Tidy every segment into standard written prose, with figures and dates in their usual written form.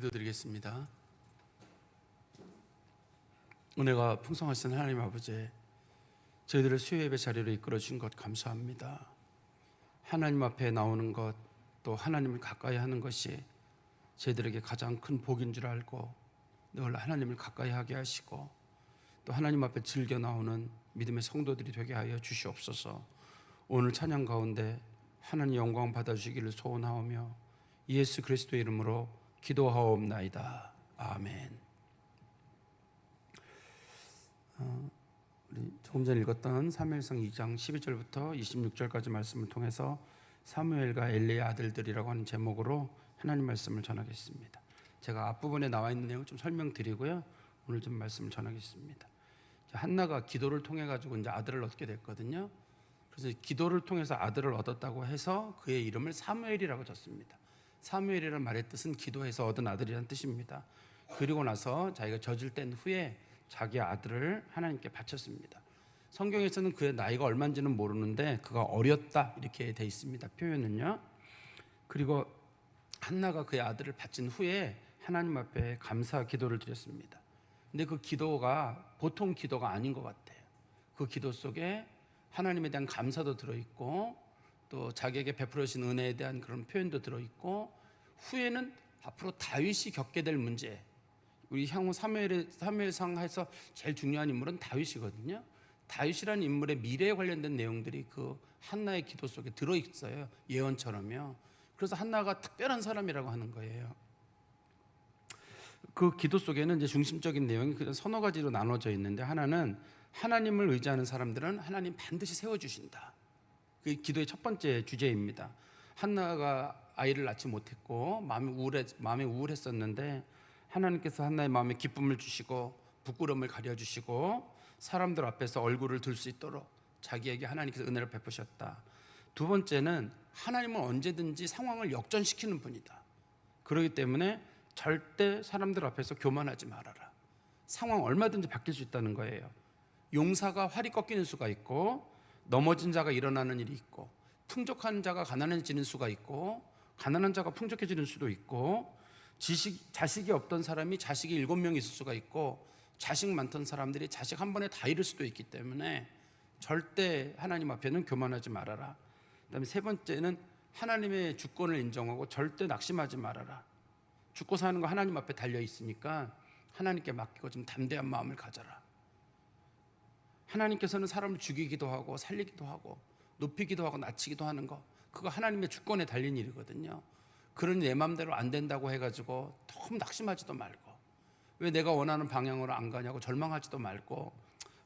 기도드리겠습니다. 은혜가 풍성하신 하나님 아버지, 저희들을 수요 예배 자리로 이끌어 주신 것 감사합니다. 하나님 앞에 나오는 것, 또 하나님을 가까이 하는 것이 저희들에게 가장 큰 복인 줄 알고 늘 하나님을 가까이 하게 하시고, 또 하나님 앞에 즐겨 나오는 믿음의 성도들이 되게 하여 주시옵소서. 오늘 찬양 가운데 하나님 영광 받아주시기를 소원하오며 예수 그리스도의 이름으로 기도하옵나이다. 아멘. 우리 조금 전에 읽었던 사무엘상 2장 12절부터 26절까지 말씀을 통해서 사무엘과 엘리의 아들들이라고 하는 제목으로 하나님 말씀을 전하겠습니다. 제가 앞부분에 나와 있는 내용 좀 설명드리고요, 오늘 좀 말씀을 전하겠습니다. 한나가 기도를 통해 가지고 이제 아들을 얻게 됐거든요. 그래서 기도를 통해서 아들을 얻었다고 해서 그의 이름을 사무엘이라고 졌습니다. 사무엘이라는 말의 뜻은 기도해서 얻은 아들이라는 뜻입니다. 그리고 나서 자기가 젖을 뗀 후에 자기 아들을 하나님께 바쳤습니다. 성경에서는 그의 나이가 얼마인지는 모르는데 그가 어렸다 이렇게 돼 있습니다, 표현은요. 그리고 한나가 그의 아들을 바친 후에 하나님 앞에 감사 기도를 드렸습니다. 근데 그 기도가 보통 기도가 아닌 것 같아요. 그 기도 속에 하나님에 대한 감사도 들어있고, 또 자기에게 베풀어 주신 은혜에 대한 그런 표현도 들어있고, 후에는 앞으로 다윗이 겪게 될 문제, 우리 향후 사무엘상에서 제일 중요한 인물은 다윗이거든요. 다윗이라는 인물의 미래에 관련된 내용들이 그 한나의 기도 속에 들어있어요, 예언처럼요. 그래서 한나가 특별한 사람이라고 하는 거예요. 그 기도 속에는 이제 중심적인 내용이 그냥 서너 가지로 나눠져 있는데, 하나는 하나님을 의지하는 사람들은 하나님 반드시 세워주신다. 그게 기도의 첫 번째 주제입니다. 한나가 아이를 낳지 못했고 마음이 우울했었는데 하나님께서 한나의 마음에 기쁨을 주시고 부끄러움을 가려주시고 사람들 앞에서 얼굴을 들 수 있도록 자기에게 하나님께서 은혜를 베푸셨다. 두 번째는 하나님은 언제든지 상황을 역전시키는 분이다. 그렇기 때문에 절대 사람들 앞에서 교만하지 말아라. 상황 얼마든지 바뀔 수 있다는 거예요. 용사가 활이 꺾이는 수가 있고, 넘어진 자가 일어나는 일이 있고, 풍족한 자가 가난해지는 수가 있고, 가난한 자가 풍족해지는 수도 있고, 자식이 없던 사람이 자식이 7명 있을 수가 있고, 자식 많던 사람들이 자식 한 번에 다 잃을 수도 있기 때문에 절대 하나님 앞에는 교만하지 말아라. 그다음에 세 번째는 하나님의 주권을 인정하고 절대 낙심하지 말아라. 죽고 사는 거 하나님 앞에 달려 있으니까 하나님께 맡기고 좀 담대한 마음을 가져라. 하나님께서는 사람을 죽이기도 하고 살리기도 하고 높이기도 하고 낮추기도 하는 거, 그거 하나님의 주권에 달린 일이거든요. 그러니 내 마음대로 안 된다고 해가지고 너무 낙심하지도 말고, 왜 내가 원하는 방향으로 안 가냐고 절망하지도 말고,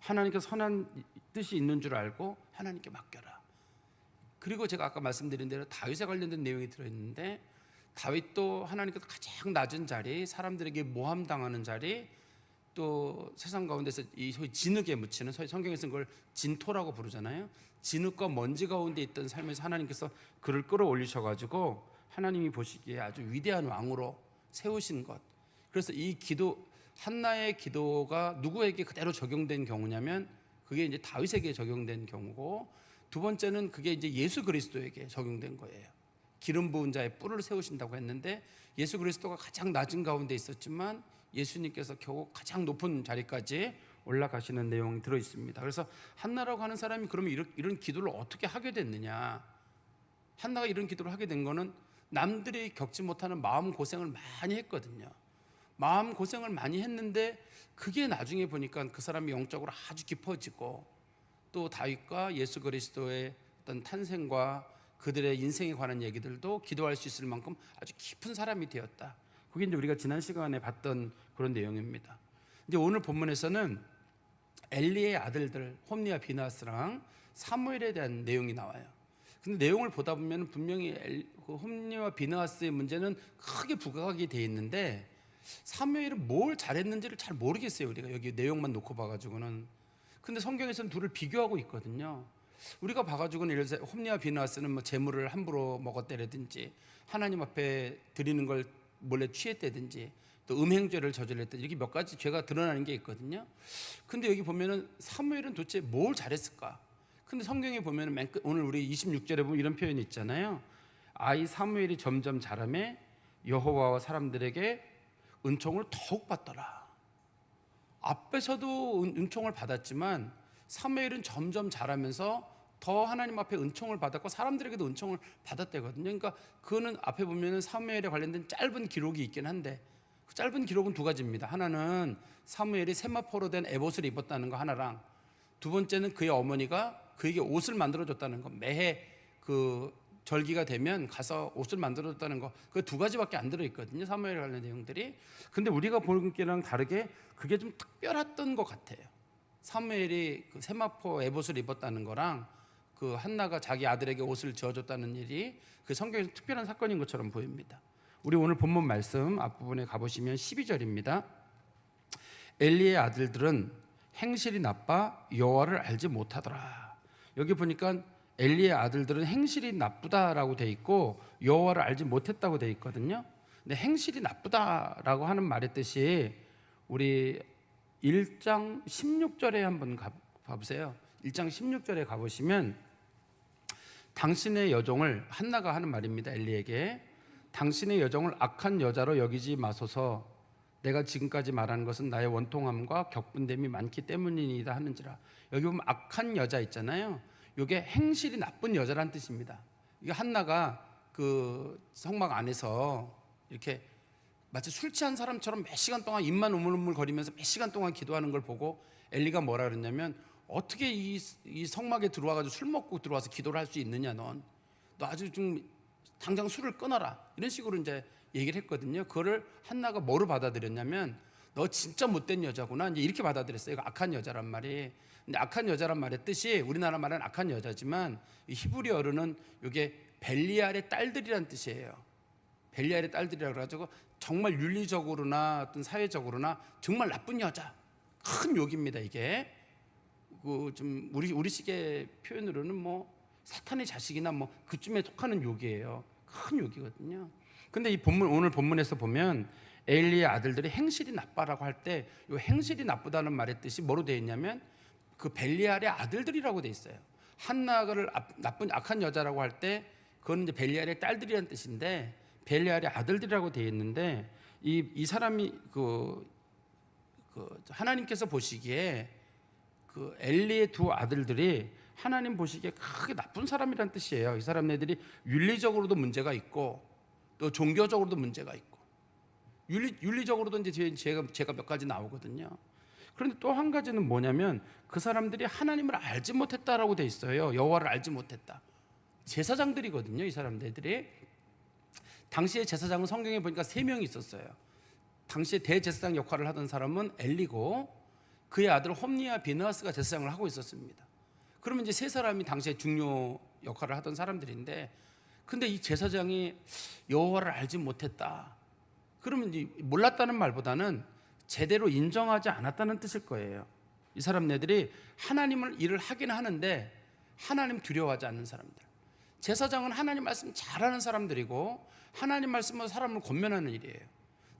하나님께서 선한 뜻이 있는 줄 알고 하나님께 맡겨라. 그리고 제가 아까 말씀드린 대로 다윗에 관련된 내용이 들어있는데, 다윗도 하나님께서 가장 낮은 자리, 사람들에게 모함당하는 자리, 또 세상 가운데서 이 소위 진흙에 묻히는, 소위 성경에서는 그걸 진토라고 부르잖아요. 진흙과 먼지 가운데 있던 삶에서 하나님께서 그를 끌어올리셔가지고 하나님이 보시기에 아주 위대한 왕으로 세우신 것. 그래서 이 기도, 한나의 기도가 누구에게 그대로 적용된 경우냐면 그게 이제 다윗에게 적용된 경우고, 두 번째는 그게 이제 예수 그리스도에게 적용된 거예요. 기름 부은 자의 뿔을 세우신다고 했는데, 예수 그리스도가 가장 낮은 가운데 있었지만 예수님께서 겨우 가장 높은 자리까지 올라가시는 내용이 들어있습니다. 그래서 한나라고 하는 사람이 그러면 이런 기도를 어떻게 하게 됐느냐, 한나가 이런 기도를 하게 된 거는 남들이 겪지 못하는 마음고생을 많이 했거든요. 마음고생을 많이 했는데 그게 나중에 보니까 그 사람이 영적으로 아주 깊어지고, 또 다윗과 예수 그리스도의 어떤 탄생과 그들의 인생에 관한 얘기들도 기도할 수 있을 만큼 아주 깊은 사람이 되었다. 그게 이제 우리가 지난 시간에 봤던 그런 내용입니다. 이제 오늘 본문에서는 엘리의 아들들 홈니와 비나스랑 사무엘에 대한 내용이 나와요. 근데 내용을 보다 보면 분명히 홈니와 비나스의 문제는 크게 부각이 돼 있는데, 사무엘이 뭘 잘했는지를 잘 모르겠어요, 우리가 여기 내용만 놓고 봐가지고는. 근데 성경에서는 둘을 비교하고 있거든요. 우리가 봐가지고는 예를 들어서 홈니와 비나스는 뭐 재물을 함부로 먹었다든지, 하나님 앞에 드리는 걸 몰래 취했다든지, 또 음행죄를 저질렀다든지, 이렇게 몇 가지 죄가 드러나는 게 있거든요. 근데 여기 보면은 사무엘은 도대체 뭘 잘했을까? 근데 성경에 보면은 오늘 우리 26절에 보면 이런 표현이 있잖아요. 아이 사무엘이 점점 자라매 여호와와 사람들에게 은총을 더욱 받더라. 앞에서도 은총을 받았지만 사무엘은 점점 자라면서 더 하나님 앞에 은총을 받았고 사람들에게도 은총을 받았대거든요. 그러니까 그거는 앞에 보면은 사무엘에 관련된 짧은 기록이 있긴 한데 그 짧은 기록은 두 가지입니다. 하나는 사무엘이 세마포로 된 에봇을 입었다는 거 하나랑, 두 번째는 그의 어머니가 그에게 옷을 만들어줬다는 거. 매해 그 절기가 되면 가서 옷을 만들어줬다는 거. 그 두 가지밖에 안 들어있거든요, 사무엘에 관련 내용들이. 근데 우리가 보는 게랑 다르게 그게 좀 특별했던 것 같아요. 사무엘이 그 세마포 에봇을 입었다는 거랑 그 한나가 자기 아들에게 옷을 지어줬다는 일이 그 성경에서 특별한 사건인 것처럼 보입니다. 우리 오늘 본문 말씀 앞부분에 가보시면 12절입니다. 엘리의 아들들은 행실이 나빠 여호와를 알지 못하더라. 여기 보니까 엘리의 아들들은 행실이 나쁘다라고 돼 있고 여호와를 알지 못했다고 돼 있거든요. 근데 행실이 나쁘다라고 하는 말의 뜻이 우리 1장 16절에 한번 가보세요. 1장 16절에 가보시면 당신의 여종을, 한나가 하는 말입니다, 엘리에게. 당신의 여종을 악한 여자로 여기지 마소서. 내가 지금까지 말하는 것은 나의 원통함과 격분됨이 많기 때문이다 하는지라. 여기 보면 악한 여자 있잖아요. 이게 행실이 나쁜 여자란 뜻입니다. 이게 한나가 그 성막 안에서 이렇게 마치 술 취한 사람처럼 몇 시간 동안 입만 우물우물 거리면서 몇 시간 동안 기도하는 걸 보고 엘리가 뭐라 그랬냐면, 어떻게 이 성막에 들어와가지고 술 먹고 들어와서 기도를 할 수 있느냐, 너 아주 좀 당장 술을 끊어라, 이런 식으로 이제 얘기를 했거든요. 그거를 한나가 뭐로 받아들였냐면, 너 진짜 못된 여자구나, 이제 이렇게 받아들였어요. 이거 악한 여자란 말이. 근데 악한 여자란 말의 뜻이 우리나라 말은 악한 여자지만 이 히브리어로는 이게 벨리알의 딸들이란 뜻이에요. 벨리알의 딸들이라고 해가지고 정말 윤리적으로나 어떤 사회적으로나 정말 나쁜 여자, 큰 욕입니다. 이게 그 좀 우리식의 표현으로는 뭐 사탄의 자식이나 뭐 그쯤에 속하는 욕이에요. 큰 욕이거든요. 근데 이 본문, 오늘 본문에서 보면 엘리의 아들들이 행실이 나빠라고 할 때 이 행실이 나쁘다는 말의 뜻이 뭐로 되어 있냐면 그 벨리알의 아들들이라고 되어 있어요. 한나를 나쁜 악한 여자라고 할 때 그거는 이제 벨리알의 딸들이라는 뜻인데 벨리알의 아들들이라고 되어 있는데 이 사람이 그 하나님께서 보시기에 그 엘리의 두 아들들이 하나님 보시기에 크게 나쁜 사람이란 뜻이에요. 이 사람네들이 윤리적으로도 문제가 있고 또 종교적으로도 문제가 있고, 윤리적으로도 이제 제가 몇 가지 나오거든요. 그런데 또 한 가지는 뭐냐면 그 사람들이 하나님을 알지 못했다라고 돼 있어요. 여호와를 알지 못했다. 제사장들이거든요, 이 사람들이. 당시에 제사장은 성경에 보니까 3명이 있었어요. 당시에 대제사장 역할을 하던 사람은 엘리고 그의 아들 홈니와 비느하스가 제사장을 하고 있었습니다. 그러면 이제 세 사람이 당시에 중요 역할을 하던 사람들인데, 근데 이 제사장이 여호와를 알지 못했다. 그러면 이제 몰랐다는 말보다는 제대로 인정하지 않았다는 뜻일 거예요. 이 사람네들이 하나님을 일을 하긴 하는데 하나님 두려워하지 않는 사람들. 제사장은 하나님 말씀 잘하는 사람들이고 하나님 말씀으로 사람을 권면하는 일이에요.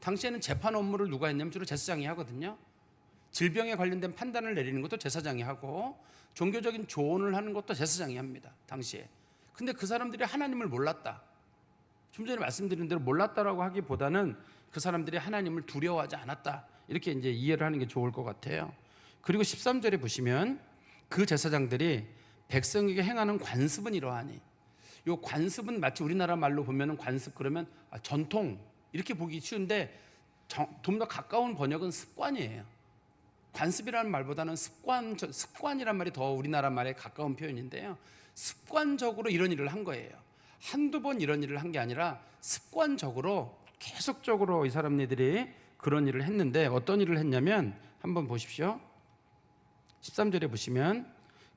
당시에는 재판 업무를 누가 했냐면 주로 제사장이 하거든요. 질병에 관련된 판단을 내리는 것도 제사장이 하고 종교적인 조언을 하는 것도 제사장이 합니다, 당시에. 근데 그 사람들이 하나님을 몰랐다. 좀 전에 말씀드린 대로 몰랐다라고 하기보다는 그 사람들이 하나님을 두려워하지 않았다, 이렇게 이제 이해를 하는 게 좋을 것 같아요. 그리고 13절에 보시면 그 제사장들이 백성에게 행하는 관습은 이러하니, 이 관습은 마치 우리나라 말로 보면 관습 그러면 전통 이렇게 보기 쉬운데 좀 더 가까운 번역은 습관이에요. 관습이라는 말보다는 습관이란 말이 더 우리나라 말에 가까운 표현인데요. 습관적으로 이런 일을 한 거예요. 한두 번 이런 일을 한 게 아니라 습관적으로 계속적으로 이 사람들이 그런 일을 했는데, 어떤 일을 했냐면 한번 보십시오. 13절에 보시면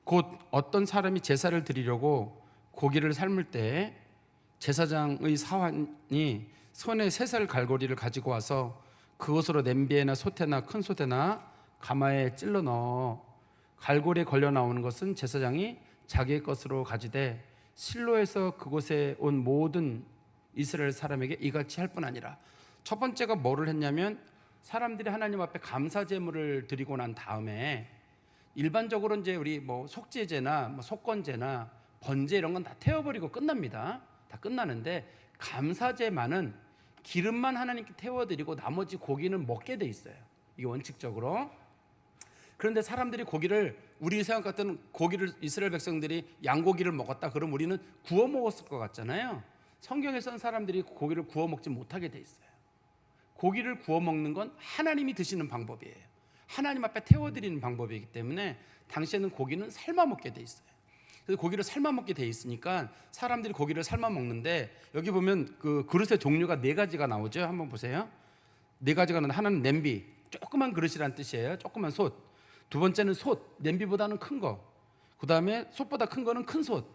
곧 어떤 사람이 제사를 드리려고 고기를 삶을 때 제사장의 사환이 손에 3살 갈고리를 가지고 와서 그것으로 냄비에나 솥에나 큰 솥에나 가마에 찔러 넣어 갈고리에 걸려 나오는 것은 제사장이 자기의 것으로 가지되 실로에서 그곳에 온 모든 이스라엘 사람에게 이같이 할 뿐 아니라, 첫 번째가 뭐를 했냐면 사람들이 하나님 앞에 감사 제물을 드리고 난 다음에 일반적으로 이제 우리 뭐 속죄제나 뭐 속건제나 번제 이런 건 다 태워버리고 끝납니다. 다 끝나는데 감사제만은 기름만 하나님께 태워드리고 나머지 고기는 먹게 돼 있어요. 이게 원칙적으로. 그런데 사람들이 고기를, 우리 생각 같은 고기를 이스라엘 백성들이 양고기를 먹었다 그럼 우리는 구워 먹었을 것 같잖아요. 성경에서는 사람들이 고기를 구워 먹지 못하게 돼 있어요. 고기를 구워 먹는 건 하나님이 드시는 방법이에요. 하나님 앞에 태워드리는 방법이기 때문에 당시에는 고기는 삶아 먹게 돼 있어요. 그래서 고기를 삶아 먹게 돼 있으니까 사람들이 고기를 삶아 먹는데, 여기 보면 그 그릇의 종류가 4가지가 나오죠. 한번 보세요. 4가지가 나오는데, 하나는 냄비, 조그만 그릇이란 뜻이에요. 조그만 솥. 두 번째는 솥, 냄비보다는 큰 거. 그 다음에 솥보다 큰 거는 큰 솥,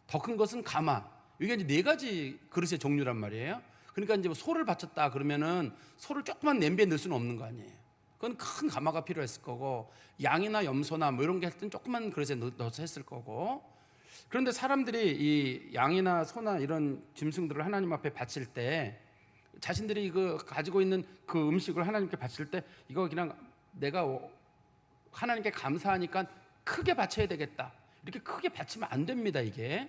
더 큰 것은 가마. 이게 이제 4가지 그릇의 종류란 말이에요. 그러니까 이제 뭐 소를 바쳤다 그러면은 소를 조그만 냄비에 넣을 수는 없는 거 아니에요. 그건 큰 가마가 필요했을 거고, 양이나 염소나 뭐 이런 게 할 때는 조그만 그릇에 넣어서 했을 거고. 그런데 사람들이 이 양이나 소나 이런 짐승들을 하나님 앞에 바칠 때, 자신들이 그 가지고 있는 그 음식을 하나님께 바칠 때, 이거 그냥 내가 하나님께 감사하니까 크게 바쳐야 되겠다, 이렇게 크게 바치면 안 됩니다. 이게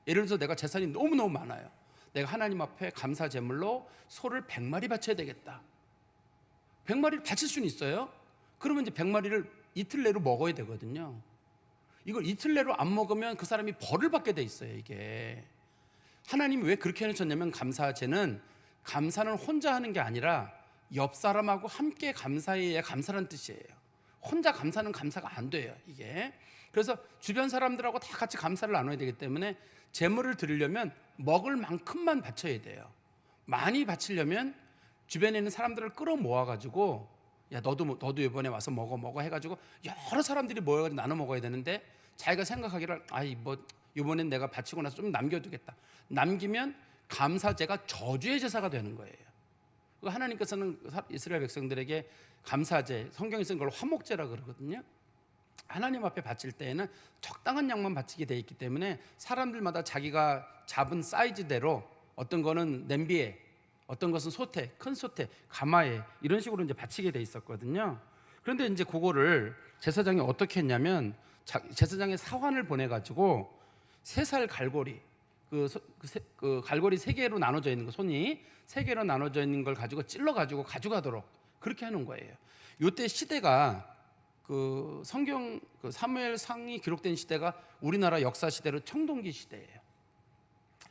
예를 들어서 내가 재산이 너무너무 많아요. 내가 하나님 앞에 감사 제물로 소를 100마리 바쳐야 되겠다. 100마리를 바칠 수는 있어요. 그러면 이제 100마리를 이틀 내로 먹어야 되거든요. 이걸 이틀 내로 안 먹으면 그 사람이 벌을 받게 돼 있어요. 이게 하나님이 왜 그렇게 해놓으셨냐면, 감사제는 감사는 혼자 하는 게 아니라 옆 사람하고 함께 감사해야 감사라는 뜻이에요. 혼자 감사는 감사가 안 돼요. 이게 그래서 주변 사람들하고 다 같이 감사를 나눠야 되기 때문에 제물을 드리려면 먹을 만큼만 바쳐야 돼요. 많이 바치려면 주변에 있는 사람들을 끌어모아 가지고, 야 너도 이번에 와서 먹어 해가지고 여러 사람들이 모여가지고 나눠 먹어야 되는데, 자기가 생각하기를 아이 뭐 이번엔 내가 바치고 나서 좀 남겨두겠다. 남기면 감사제가 저주의 제사가 되는 거예요. 하나님께서는 이스라엘 백성들에게 감사제, 성경에 쓰는 걸 화목제라 그러거든요. 하나님 앞에 바칠 때에는 적당한 양만 바치게 돼 있기 때문에 사람들마다 자기가 잡은 사이즈대로, 어떤 거는 냄비에, 어떤 것은 솥에, 큰 솥에, 가마에, 이런 식으로 이제 바치게 돼 있었거든요. 그런데 이제 그거를 제사장이 어떻게 했냐면, 제사장의 사환을 보내 가지고 3살 갈고리, 그 갈고리 3개로 나눠져 있는 거, 손이 3개로 나눠져 있는 걸 가지고 찔러 가지고 가져가도록 그렇게 하는 거예요. 이때 시대가 그 성경 그 사무엘상이 기록된 시대가 우리나라 역사 시대로 청동기 시대예요.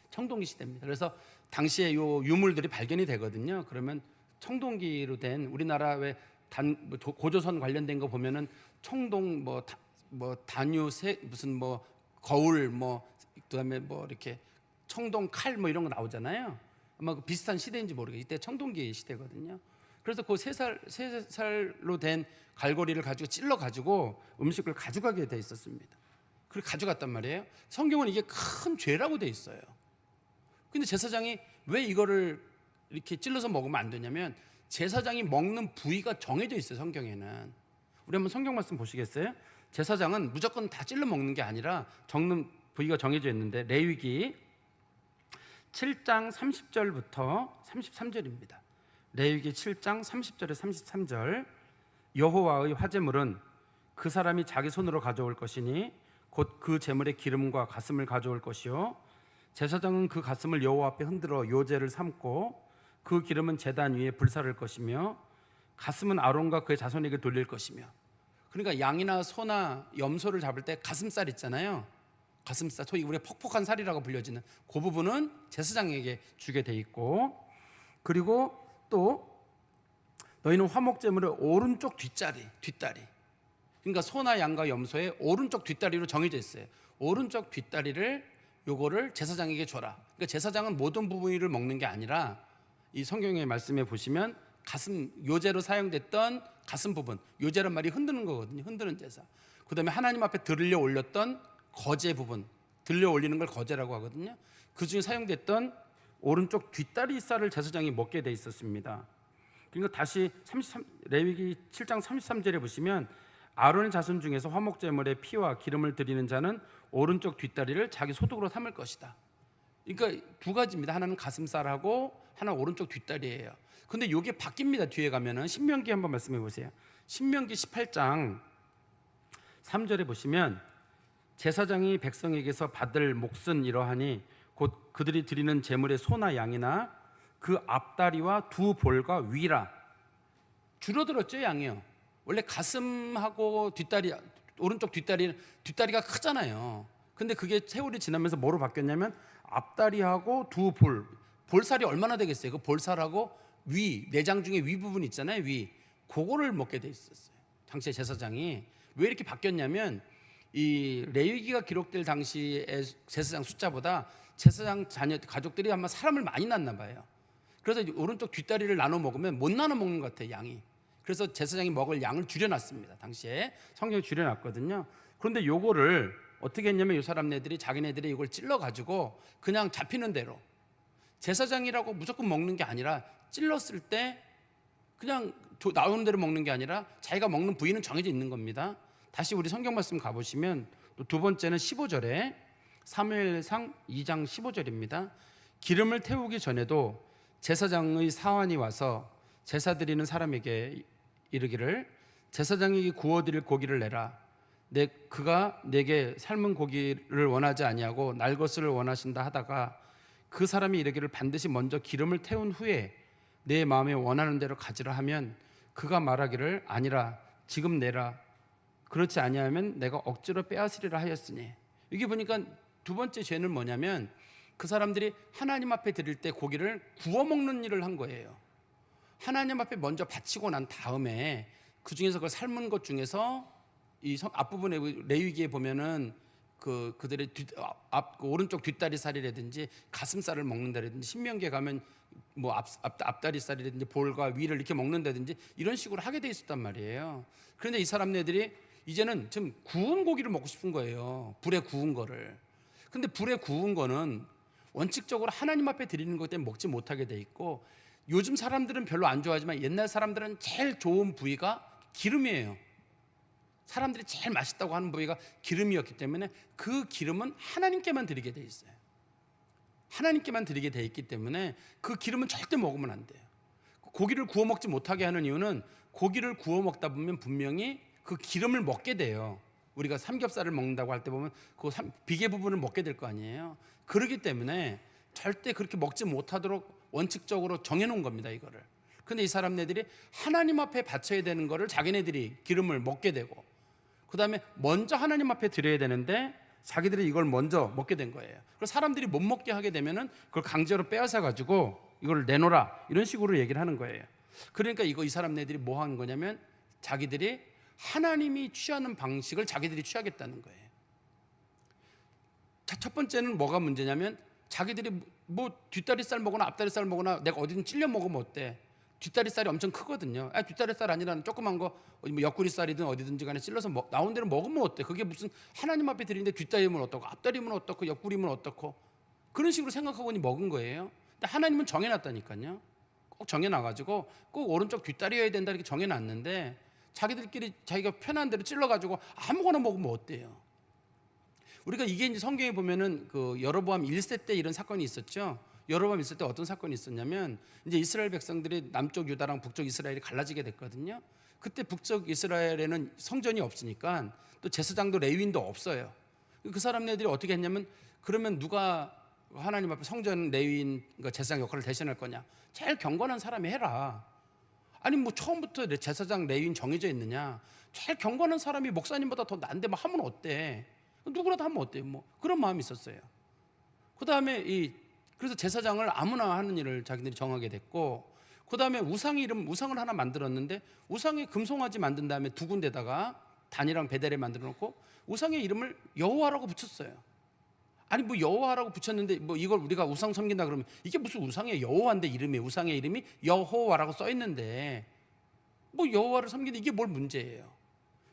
청동기 시대입니다. 그래서 당시에 요 유물들이 발견이 되거든요. 그러면 청동기로 된, 우리나라 왜 고조선 관련된 거 보면은 청동 뭐 단유 무슨 뭐 거울 그다음에 뭐 이렇게 청동 칼 뭐 이런 거 나오잖아요. 아마 그 비슷한 시대인지 모르겠어요. 이때 청동기 시대거든요. 그래서 그 3살로 된 갈고리를 가지고 찔러 가지고 음식을 가져가게 돼 있었습니다. 그걸 가져갔단 말이에요. 성경은 이게 큰 죄라고 돼 있어요. 근데 제사장이 왜 이거를 이렇게 찔러서 먹으면 안 되냐면, 제사장이 먹는 부위가 정해져 있어요. 성경에는. 우리 한번 성경 말씀 보시겠어요? 제사장은 무조건 다 찔러 먹는 게 아니라 적는 부위가 정해져 있는데, 레위기 7장 30절부터 33절입니다. 레위기 7장 30절에 33절. 여호와의 화제물은 그 사람이 자기 손으로 가져올 것이니 곧 그 제물의 기름과 가슴을 가져올 것이요, 제사장은 그 가슴을 여호와 앞에 흔들어 요제를 삼고 그 기름은 제단 위에 불사를 것이며 가슴은 아론과 그의 자손에게 돌릴 것이며. 그러니까 양이나 소나 염소를 잡을 때 가슴살 있잖아요. 가슴살, 소위 우리가 퍽퍽한 살이라고 불려지는 그 부분은 제사장에게 주게 돼 있고, 그리고 또 너희는 화목제물의 오른쪽 뒷다리, 그러니까 소나 양과 염소의 오른쪽 뒷다리로 정해져 있어요. 오른쪽 뒷다리를 요거를 제사장에게 줘라. 그러니까 제사장은 모든 부위를 먹는 게 아니라, 이 성경의 말씀에 보시면 가슴, 요제로 사용됐던 가슴 부분, 요제란 말이 흔드는 거거든요. 흔드는 제사. 그 다음에 하나님 앞에 들려 올렸던 거제 부분, 들려 올리는 걸 거제라고 하거든요. 그 중에 사용됐던 오른쪽 뒷다리 살을 제사장이 먹게 돼 있었습니다. 그러니까 다시 레위기 7장 33절에 보시면, 아론의 자손 중에서 화목제물의 피와 기름을 드리는 자는 오른쪽 뒷다리를 자기 소득으로 삼을 것이다. 그러니까 2가지입니다. 하나는 가슴살하고 하나 오른쪽 뒷다리예요. 근데 이게 바뀝니다. 뒤에 가면은 신명기 한번 말씀해 보세요. 신명기 18장 3절에 보시면, 제사장이 백성에게서 받을 몫은 이러하니 곧 그들이 드리는 제물의 소나 양이나 그 앞다리와 두 볼과 위라. 줄어들었죠, 양이요. 원래 가슴하고 뒷다리, 오른쪽 뒷다리가 크잖아요. 근데 그게 세월이 지나면서 뭐로 바뀌었냐면 앞다리하고 두 볼살이 얼마나 되겠어요? 그 볼살하고 내장 중에 위 부분 있잖아요, 그거를 먹게 돼 있었어요. 당시에 제사장이. 왜 이렇게 바뀌었냐면 이 레위기가 기록될 당시의 제사장 숫자보다 제사장 자녀 가족들이 아마 사람을 많이 낳나 봐요. 그래서 오른쪽 뒷다리를 나눠 먹으면 못 나눠 먹는 것 같아요, 양이. 그래서 제사장이 먹을 양을 줄여놨습니다. 당시에 성경에 줄여놨거든요. 그런데 요거를 어떻게 했냐면 이 사람네들이 자기네들이 이걸 찔러가지고 그냥 잡히는 대로, 제사장이라고 무조건 먹는 게 아니라 찔렀을 때 그냥 나오는 대로 먹는 게 아니라 자기가 먹는 부위는 정해져 있는 겁니다. 다시 우리 성경 말씀 가보시면 또 두 번째는 15절에 사무엘상 2장 15절입니다. 기름을 태우기 전에도 제사장의 사환이 와서 제사 드리는 사람에게 이르기를 제사장이 구워드릴 고기를 내라. 그가 내게 삶은 고기를 원하지 아니하고 날 것을 원하신다 하다가 그 사람이 이르기를 반드시 먼저 기름을 태운 후에 내 마음에 원하는 대로 가지라 하면 그가 말하기를 아니라 지금 내라. 그렇지 아니하면 내가 억지로 빼앗으리라 하였으니. 이게 보니까 두 번째 죄는 뭐냐면 그 사람들이 하나님 앞에 드릴 때 고기를 구워 먹는 일을 한 거예요. 하나님 앞에 먼저 바치고 난 다음에 그 중에서 그걸 삶은 것 중에서 이 앞부분에 레위기에 보면은 그들의 오른쪽 뒷다리살이라든지 가슴살을 먹는다든지 신명기에 가면 뭐 앞다리살이라든지 볼과 위를 이렇게 먹는다든지 이런 식으로 하게 돼 있었단 말이에요. 그런데 이 사람네들이 이제는 좀 구운 고기를 먹고 싶은 거예요. 불에 구운 거를. 근데 불에 구운 거는 원칙적으로 하나님 앞에 드리는 것 때문에 먹지 못하게 돼 있고, 요즘 사람들은 별로 안 좋아하지만 옛날 사람들은 제일 좋은 부위가 기름이에요. 사람들이 제일 맛있다고 하는 부위가 기름이었기 때문에 그 기름은 하나님께만 드리게 돼 있어요. 하나님께만 드리게 돼 있기 때문에 그 기름은 절대 먹으면 안 돼요. 고기를 구워 먹지 못하게 하는 이유는 고기를 구워 먹다 보면 분명히 그 기름을 먹게 돼요. 우리가 삼겹살을 먹는다고 할 때 보면 그 비계 부분을 먹게 될 거 아니에요. 그렇기 때문에 절대 그렇게 먹지 못하도록 원칙적으로 정해놓은 겁니다, 이거를. 근데 이 사람네들이 하나님 앞에 바쳐야 되는 거를 자기네들이 기름을 먹게 되고, 그 다음에 먼저 하나님 앞에 드려야 되는데 자기들이 이걸 먼저 먹게 된 거예요. 그래서 사람들이 못 먹게 하게 되면은 그걸 강제로 빼앗아 가지고 이걸 내놓으라, 이런 식으로 얘기를 하는 거예요. 그러니까 이 사람네들이 뭐 하는 거냐면 자기들이 하나님이 취하는 방식을 자기들이 취하겠다는 거예요. 자, 첫 번째는 뭐가 문제냐면 자기들이 뭐 뒷다리살 먹거나 앞다리살 먹거나 내가 어디든 찔려 먹으면 어때? 뒷다리살이 엄청 크거든요. 뒷다리살 아니라 조그만 거, 뭐 옆구리살이든 어디든지 간에 찔러서 나온 대로 먹으면 어때? 그게 무슨 하나님 앞에 드리는데 뒷다리면 어떻고 앞다리면 어떻고 옆구리면 어떻고 그런 식으로 생각하고 먹은 거예요. 근데 하나님은 정해놨다니까요. 꼭 정해놔가지고 꼭 오른쪽 뒷다리여야 된다 이렇게 정해놨는데 자기들끼리 자기가 편한 대로 찔러가지고 아무거나 먹으면 어때요? 우리가 이게 이제 성경에 보면은 그 여로보암 1세 때 이런 사건이 있었죠. 여로보암 1세 때 어떤 사건이 있었냐면 이제 이스라엘 백성들이 남쪽 유다랑 북쪽 이스라엘이 갈라지게 됐거든요. 그때 북쪽 이스라엘에는 성전이 없으니까 또 제사장도 레위인도 없어요. 그 사람네들이 어떻게 했냐면 그러면 누가 하나님 앞에 성전 레위인 그러니까 제사장 역할을 대신할 거냐? 제일 경건한 사람이 해라. 아니 뭐 처음부터 제사장 레위인 정해져 있느냐? 제일 경건한 사람이 목사님보다 더 난데 뭐 하면 어때? 누구라도 하면 어때요? 뭐 그런 마음이 있었어요. 그 다음에 그래서 제사장을 아무나 하는 일을 자기들이 정하게 됐고, 그 다음에 우상을 하나 만들었는데 우상의 금송아지 만든 다음에 두 군데다가 단이랑 베델에 만들어 놓고 우상의 이름을 여호와라고 붙였어요. 아니 뭐 여호와라고 붙였는데 뭐 이걸 우리가 우상 섬긴다 그러면 이게 무슨 우상의 여호와인데 우상의 이름이 여호와라고 써 있는데 뭐 여호와를 섬기는데 이게 뭘 문제예요?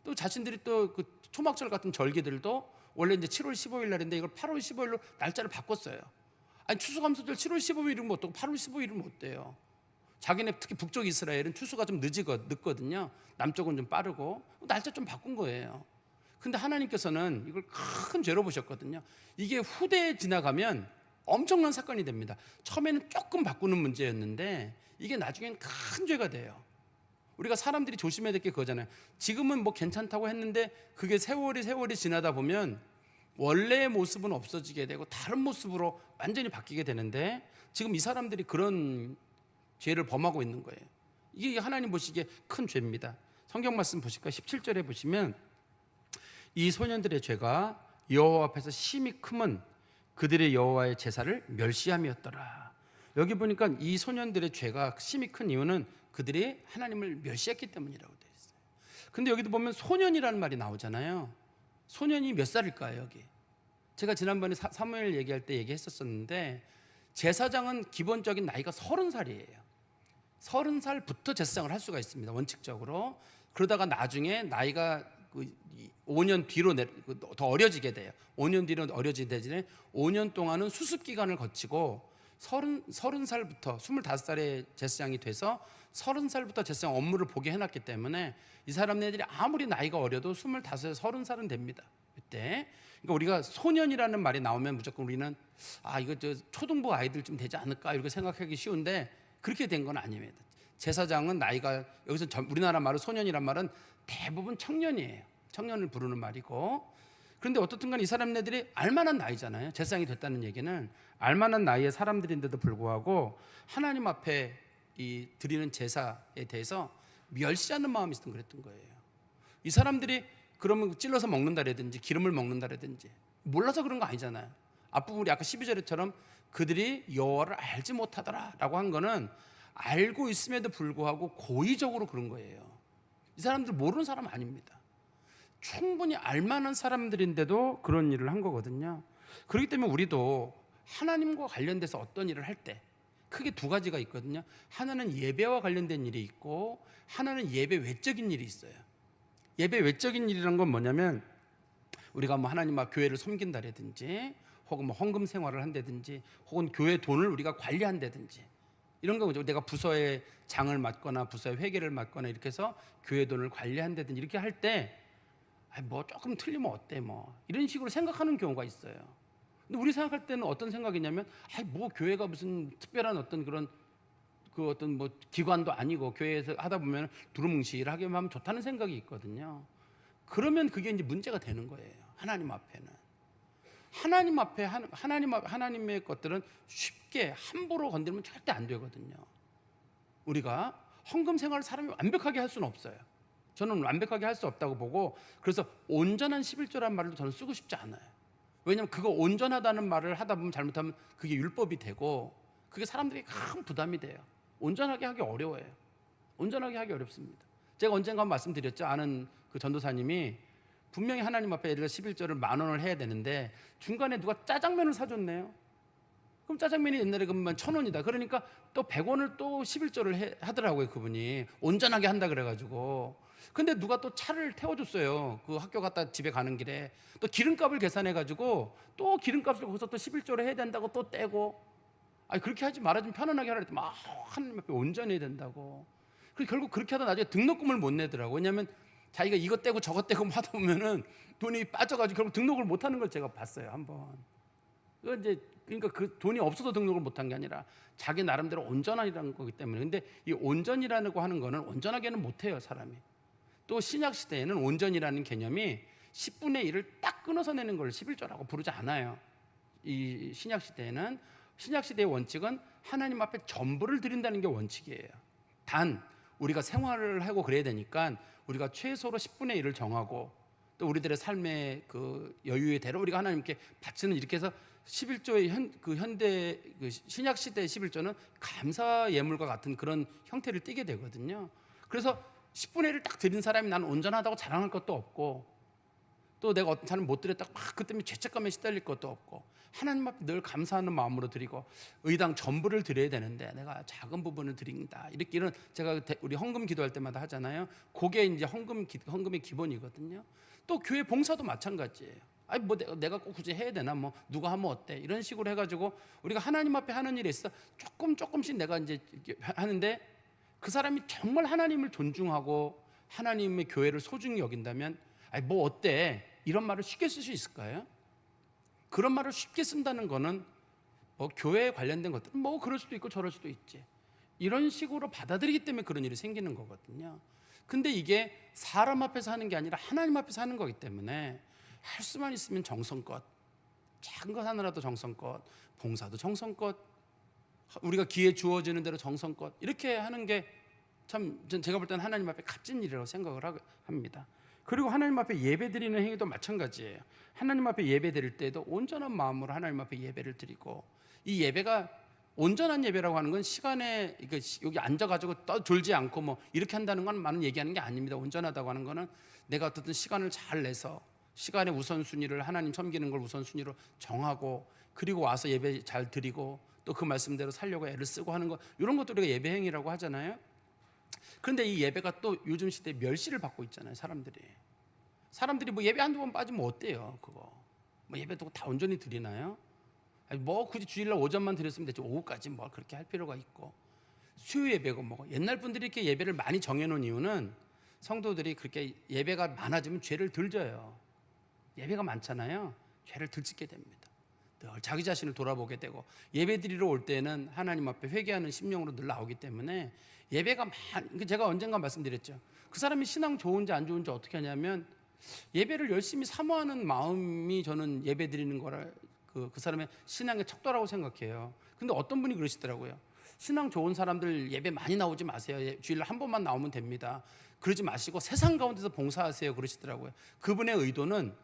또 자신들이 또 그 초막절 같은 절기들도 원래 이제 7월 15일 날인데 이걸 8월 15일로 날짜를 바꿨어요. 아니 추수감사절 7월 15일이면 어떻고 8월 15일이면 어때요? 자기네 특히 북쪽 이스라엘은 추수가 좀 늦거든요. 남쪽은 좀 빠르고 날짜 좀 바꾼 거예요. 근데 하나님께서는 이걸 큰 죄로 보셨거든요. 이게 후대에 지나가면 엄청난 사건이 됩니다. 처음에는 조금 바꾸는 문제였는데 이게 나중엔 큰 죄가 돼요. 우리가 사람들이 조심해야 될 게 그거잖아요. 지금은 뭐 괜찮다고 했는데 그게 세월이 지나다 보면 원래의 모습은 없어지게 되고 다른 모습으로 완전히 바뀌게 되는데 지금 이 사람들이 그런 죄를 범하고 있는 거예요. 이게 하나님 보시기에 큰 죄입니다. 성경 말씀 보실까요? 17절에 보시면 이 소년들의 죄가 여호와 앞에서 심히 크면 그들의 여호와의 제사를 멸시함이었더라. 여기 보니까 이 소년들의 죄가 심히 큰 이유는 그들이 하나님을 멸시했기 때문이라고 되어 있어요. 근데 여기도 보면 소년이라는 말이 나오잖아요. 소년이 몇 살일까요? 여기 제가 지난번에 사무엘 얘기할 때 얘기했었는데 제사장은 기본적인 나이가 30살이에요 30살부터 제사장을 할 수가 있습니다, 원칙적으로. 그러다가 나중에 나이가 5년 뒤로 더 어려지게 돼요. 5년 뒤로 어려지게 되는데 5년 동안은 수습 기간을 거치고 30살부터 25살에 제사장이 돼서 30살부터 제사장 업무를 보게 해놨기 때문에 이 사람들이 아무리 나이가 어려도 25에 30살은 됩니다. 그때 그러니까 우리가 소년이라는 말이 나오면 무조건 우리는 이거 초등부 아이들쯤 되지 않을까 이렇게 생각하기 쉬운데 그렇게 된 건 아닙니다. 제사장은 나이가 여기서 우리나라 말로 소년이란 말은 대부분 청년이에요. 청년을 부르는 말이고, 그런데 어떻든 간에 이 사람네들이 알만한 나이잖아요. 제사장이 됐다는 얘기는 알만한 나이의 사람들인데도 불구하고 하나님 앞에 이 드리는 제사에 대해서 멸시하는 마음이 있었던 그랬던 거예요. 이 사람들이 그러면 찔러서 먹는다라든지 기름을 먹는다라든지 몰라서 그런 거 아니잖아요. 앞부분이 아까 12절처럼 그들이 여호와를 알지 못하더라라고 한 거는 알고 있음에도 불구하고 고의적으로 그런 거예요. 이 사람들 모르는 사람 아닙니다. 충분히 알만한 사람들인데도 그런 일을 한 거거든요. 그렇기 때문에 우리도 하나님과 관련돼서 어떤 일을 할 때 크게 두 가지가 있거든요. 하나는 예배와 관련된 일이 있고 하나는 예배 외적인 일이 있어요. 예배 외적인 일이란 건 뭐냐면 우리가 뭐 하나님 앞 교회를 섬긴다라든지 혹은 뭐 헌금 생활을 한다든지 혹은 교회 돈을 우리가 관리한다든지 이런 거죠. 내가 부서의 장을 맡거나 부서의 회계를 맡거나 이렇게 해서 교회 돈을 관리한다든지 이렇게 할 때 뭐 조금 틀리면 어때 뭐 이런 식으로 생각하는 경우가 있어요. 근데 우리 생각할 때는 어떤 생각이냐면 뭐 교회가 무슨 특별한 어떤 그런 그 어떤 뭐 기관도 아니고 교회에서 하다 보면 두루뭉실하게 하면 좋다는 생각이 있거든요. 그러면 그게 이제 문제가 되는 거예요. 하나님 앞에는 하나님 앞에 하나님의 것들은 쉽게 함부로 건드리면 절대 안 되거든요. 우리가 헌금 생활을 사람이 완벽하게 할 수는 없어요. 저는 완벽하게 할 수 없다고 보고 그래서 온전한 11조라는 말을 저는 쓰고 싶지 않아요. 왜냐하면 그거 온전하다는 말을 하다 보면 잘못하면 그게 율법이 되고 그게 사람들이 큰 부담이 돼요. 온전하게 하기 어려워요. 온전하게 하기 어렵습니다. 제가 언젠가 말씀드렸죠. 아는 그 전도사님이 분명히 하나님 앞에 예를 들어 11조를 10,000원을 해야 되는데 중간에 누가 짜장면을 사줬네요. 그럼 짜장면이 옛날에 그러면 1,000원이다. 그러니까 또 100원을 또 11조를 하더라고요. 그분이 온전하게 한다 그래가지고. 근데 누가 또 차를 태워줬어요. 그 학교 갔다 집에 가는 길에 또 기름값을 계산해가지고 또 기름값을 거기서 또 11조를 해야 된다고 또 떼고. 그렇게 하지 말아 좀 편안하게 하라 했더니 하나님 앞에 온전히 해야 된다고. 그리고 결국 그렇게 하다 나중에 등록금을 못 내더라고. 왜냐하면 자기가 이것 떼고 저것 떼고 하다 보면은 돈이 빠져가지고 결국 등록을 못 하는 걸 제가 봤어요, 한번. 그러니까 그 돈이 없어서 등록을 못한 게 아니라 자기 나름대로 온전하라는 거기 때문에. 근데 이 온전이라고 하는 거는 온전하게는 못해요, 사람이. 또 신약 시대에는 온전이라는 개념이 10분의 1을 딱 끊어서 내는 걸 11조라고 부르지 않아요. 이 신약 시대에는 신약 시대의 원칙은 하나님 앞에 전부를 드린다는 게 원칙이에요. 단 우리가 생활을 하고 그래야 되니까 우리가 최소로 10분의 1을 정하고 또 우리들의 삶의 그 여유의 대로 우리가 하나님께 바치는 이렇게 해서 11조의 현대 신약 시대의 11조는 감사 예물과 같은 그런 형태를 띠게 되거든요. 그래서 10분의 1을 딱 드린 사람이 나는 온전하다고 자랑할 것도 없고 또 내가 어떤 사람 못 드렸다고 막 그 때문에 죄책감에 시달릴 것도 없고 하나님 앞에 늘 감사하는 마음으로 드리고 의당 전부를 드려야 되는데 내가 작은 부분을 드린다. 이런 제가 우리 헌금 기도할 때마다 하잖아요. 그게 이제 헌금의 기본이거든요. 또 교회 봉사도 마찬가지예요. 뭐 내가 꼭 굳이 해야 되나? 뭐 누가 하면 어때? 이런 식으로 해가지고 우리가 하나님 앞에 하는 일에 있어 조금씩 내가 이제 하는데 그 사람이 정말 하나님을 존중하고 하나님의 교회를 소중히 여긴다면 뭐 어때? 이런 말을 쉽게 쓸 수 있을까요? 그런 말을 쉽게 쓴다는 거는 뭐 교회에 관련된 것들은 뭐 그럴 수도 있고 저럴 수도 있지. 이런 식으로 받아들이기 때문에 그런 일이 생기는 거거든요. 근데 이게 사람 앞에서 하는 게 아니라 하나님 앞에서 하는 거기 때문에 할 수만 있으면 정성껏 작은 것 하나라도 정성껏 봉사도 정성껏 우리가 기회 주어지는 대로 정성껏 이렇게 하는 게 참 제가 볼 때는 하나님 앞에 값진 일이라고 생각을 합니다. 그리고 하나님 앞에 예배 드리는 행위도 마찬가지예요. 하나님 앞에 예배 드릴 때도 온전한 마음으로 하나님 앞에 예배를 드리고, 이 예배가 온전한 예배라고 하는 건 시간에 여기 앉아가지고 떠졸지 않고 뭐 이렇게 한다는 건 많은 얘기하는 게 아닙니다. 온전하다고 하는 거는 내가 어떻든 시간을 잘 내서 시간의 우선순위를 하나님 섬기는 걸 우선순위로 정하고, 그리고 와서 예배 잘 드리고 또 그 말씀대로 살려고 애를 쓰고 하는 거, 이런 것도 우리가 예배 행위라고 하잖아요. 그런데 이 예배가 또 요즘 시대에 멸시를 받고 있잖아요. 사람들이 뭐 예배 한두 번 빠지면 어때요? 그거 뭐 예배도 다 온전히 드리나요? 아니 뭐 굳이 주일날 오전만 드렸으면 됐지 오후까지 뭐 그렇게 할 필요가 있고, 수요 예배고 뭐. 옛날 분들이 이렇게 예배를 많이 정해놓은 이유는 성도들이 그렇게 예배가 많아지면 죄를 덜 져요. 예배가 많잖아요. 죄를 덜 짓게 됩니다. 늘 자기 자신을 돌아보게 되고, 예배 드리러 올 때는 하나님 앞에 회개하는 심령으로 늘 나오기 때문에 예배가 제가 언젠가 말씀드렸죠. 그 사람이 신앙 좋은지 안 좋은지 어떻게 하냐면, 예배를 열심히 사모하는 마음이 저는 예배 드리는 거라 그 사람의 신앙의 척도라고 생각해요. 근데 어떤 분이 그러시더라고요. 신앙 좋은 사람들 예배 많이 나오지 마세요. 주일날 한 번만 나오면 됩니다. 그러지 마시고 세상 가운데서 봉사하세요. 그러시더라고요. 그분의 의도는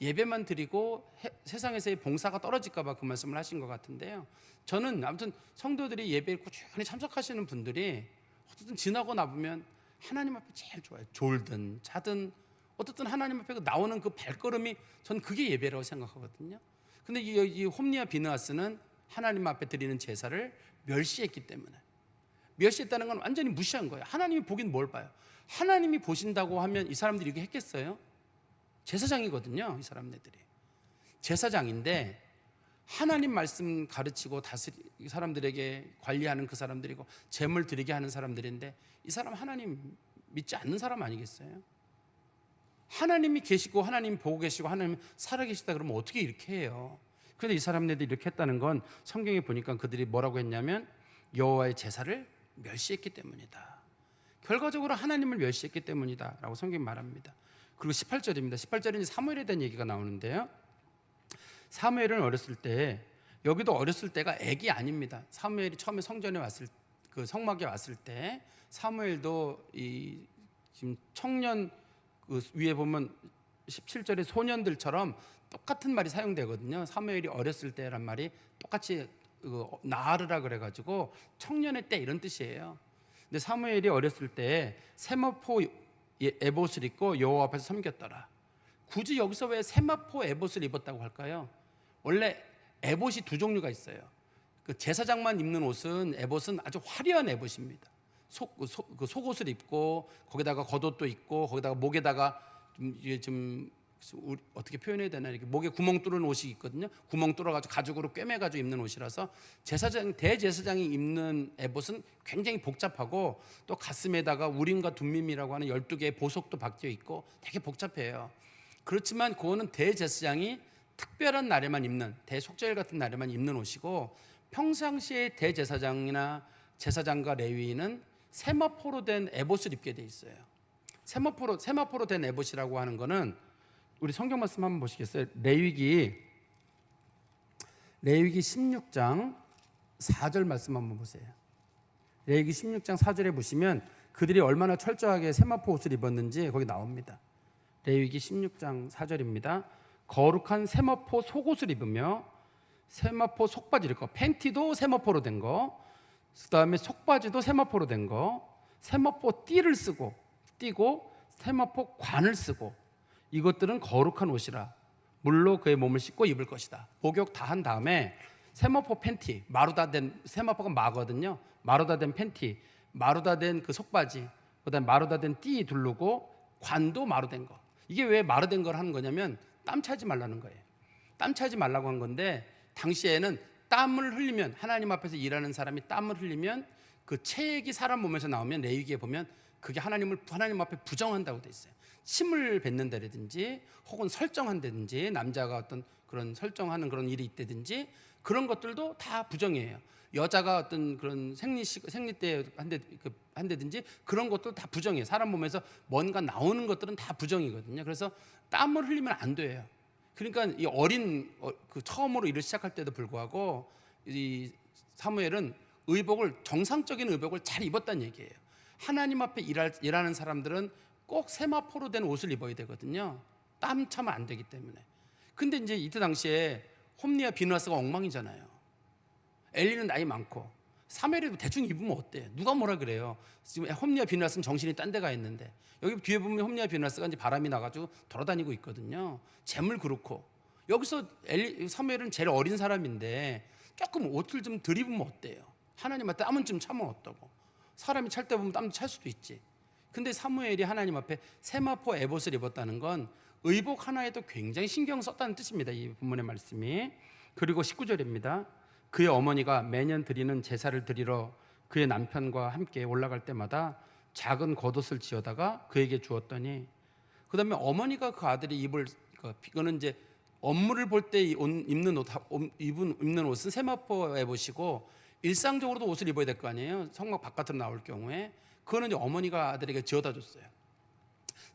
예배만 드리고 세상에서의 봉사가 떨어질까 봐 그 말씀을 하신 것 같은데요. 저는 아무튼 성도들이 예배에 꾸준히 참석하시는 분들이 어쨌든 지나고 나보면 하나님 앞에 제일 좋아요. 졸든 자든 어쨌든 하나님 앞에 나오는 그 발걸음이, 전 그게 예배라고 생각하거든요. 근데 이 홈리아 비느하스는 하나님 앞에 드리는 제사를 멸시했기 때문에, 멸시했다는 건 완전히 무시한 거예요. 하나님이 보긴 뭘 봐요? 하나님이 보신다고 하면 이 사람들이 이렇게 했겠어요? 제사장이거든요. 이 사람들이 제사장인데 하나님 말씀 가르치고 이 사람들에게 관리하는 그 사람들이고 제물 드리게 하는 사람들인데, 이 사람 하나님 믿지 않는 사람 아니겠어요? 하나님이 계시고 하나님 보고 계시고 하나님 살아계시다 그러면 어떻게 이렇게 해요? 그런데 이 사람들이 이렇게 했다는 건 성경에 보니까 그들이 뭐라고 했냐면 여호와의 제사를 멸시했기 때문이다. 결과적으로 하나님을 멸시했기 때문이다 라고 성경이 말합니다. 그리고 18절입니다. 18절은 사무엘에 대한 얘기가 나오는데요. 사무엘은 어렸을 때, 여기도 어렸을 때가 애기 아닙니다. 사무엘이 처음에 성전에 왔을, 그 성막에 왔을 때 사무엘도 이 지금 청년, 그 위에 보면 17절의 소년들처럼 똑같은 말이 사용되거든요. 사무엘이 어렸을 때란 말이 똑같이 나아르라 그래가지고 청년의 때 이런 뜻이에요. 근데 사무엘이 어렸을 때 세마포 에봇을 입고 여호와 앞에서 섬겼더라. 굳이 여기서 왜 세마포 에봇을 입었다고 할까요? 원래 에봇이 두 종류가 있어요. 그 제사장만 입는 옷은, 에봇은 아주 화려한 에봇입니다. 속옷을 입고 거기다가 겉옷도 입고 거기다가 목에다가 좀 어떻게 표현해야 되나, 이렇게 목에 구멍 뚫은 옷이 있거든요. 구멍 뚫어가지고 가죽으로 꿰매가지고 입는 옷이라서 대제사장이 입는 에봇은 굉장히 복잡하고, 또 가슴에다가 우림과 둠밈이라고 하는 12개의 보석도 박혀 있고 되게 복잡해요. 그렇지만 그거는 대제사장이 특별한 날에만 입는, 대속절 같은 날에만 입는 옷이고, 평상시에 대제사장이나 제사장과 레위인은 세마포로 된 에봇을 입게 돼 있어요. 세마포로 된 에봇이라고 하는 거는, 우리 성경 말씀 한번 보시겠어요? 레위기 16장 4절 말씀 한번 보세요. 레위기 16장 4절에 보시면 그들이 얼마나 철저하게 세마포 옷을 입었는지 거기 나옵니다. 레위기 16장 4절입니다. 거룩한 세마포 속옷을 입으며 세마포 속바지 입고, 팬티도 세마포로 된 거, 그다음에 속바지도 세마포로 된 거, 세마포 띠를 띠고 세마포 관을 쓰고, 이것들은 거룩한 옷이라 물로 그의 몸을 씻고 입을 것이다. 목욕 다 한 다음에 세마포 팬티, 마루다 된, 세마포가 마거든요. 마루다 된 팬티, 마루다 된 그 속바지, 그다음에 마루다 된 띠 두르고, 관도 마루된 거. 이게 왜 마루된 걸 하는 거냐면 땀 차지 말라는 거예요. 땀 차지 말라고 한 건데, 당시에는 땀을 흘리면, 하나님 앞에서 일하는 사람이 땀을 흘리면 그 체액이 사람 몸에서 나오면 레위기에 보면 그게 하나님 앞에 부정한다고 돼 있어요. 침을 뱉는다든지 혹은 설정한다든지, 남자가 어떤 그런 설정하는 그런 일이 있다든지, 그런 것들도 다 부정이에요. 여자가 어떤 그런 생리 때 한다든지 그런 것도 다 부정이에요. 사람 몸에서 뭔가 나오는 것들은 다 부정이거든요. 그래서 땀을 흘리면 안 돼요. 그러니까 이 처음으로 일을 시작할 때도 불구하고 이 사무엘은 의복을 정상적인 의복을 잘 입었다는 얘기예요. 하나님 앞에 일하는 사람들은 꼭 세마포로 된 옷을 입어야 되거든요. 땀 차면 안 되기 때문에. 근데 이제 이때 당시에 홈리와 비느하스가 엉망이잖아요. 엘리는 나이 많고 사무엘이 대충 입으면 어때? 누가 뭐라 그래요? 지금 홈리와 비느하스는 정신이 딴 데 가 있는데 여기 뒤에 보면 홈리와 비느하스가 이제 바람이 나가지고 돌아다니고 있거든요. 재물 그렇고 여기서 사무엘은 제일 어린 사람인데 조금 옷을 좀 덜 입으면 어때요? 하나님한테 땀은 좀 차면 어떠고? 사람이 찰 때 보면 땀도 찰 수도 있지. 근데 사무엘이 하나님 앞에 세마포 에봇을 입었다는 건 의복 하나에도 굉장히 신경 썼다는 뜻입니다. 이 본문의 말씀이. 그리고 19절입니다. 그의 어머니가 매년 드리는 제사를 드리러 그의 남편과 함께 올라갈 때마다 작은 겉옷을 지어다가 그에게 주었더니, 그 다음에 어머니가 그 아들이 입을, 이거는 이제 업무를 볼 때 입는 옷은 세마포 에봇이고 일상적으로도 옷을 입어야 될 거 아니에요. 성막 바깥으로 나올 경우에 그거는 이제 어머니가 아들에게 지어다 줬어요.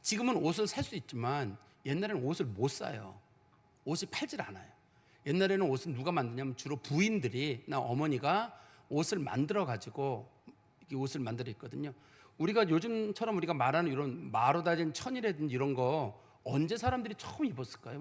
지금은 옷을 살 수 있지만 옛날에는 옷을 못 사요. 옷이 팔질 않아요. 옛날에는 옷은 누가 만드냐면 주로 부인들이나 어머니가 옷을 만들어 가지고 옷을 만들어 있거든요. 우리가 요즘처럼 우리가 말하는 이런 마로 다진 천이라든지 이런 거 언제 사람들이 처음 입었을까요?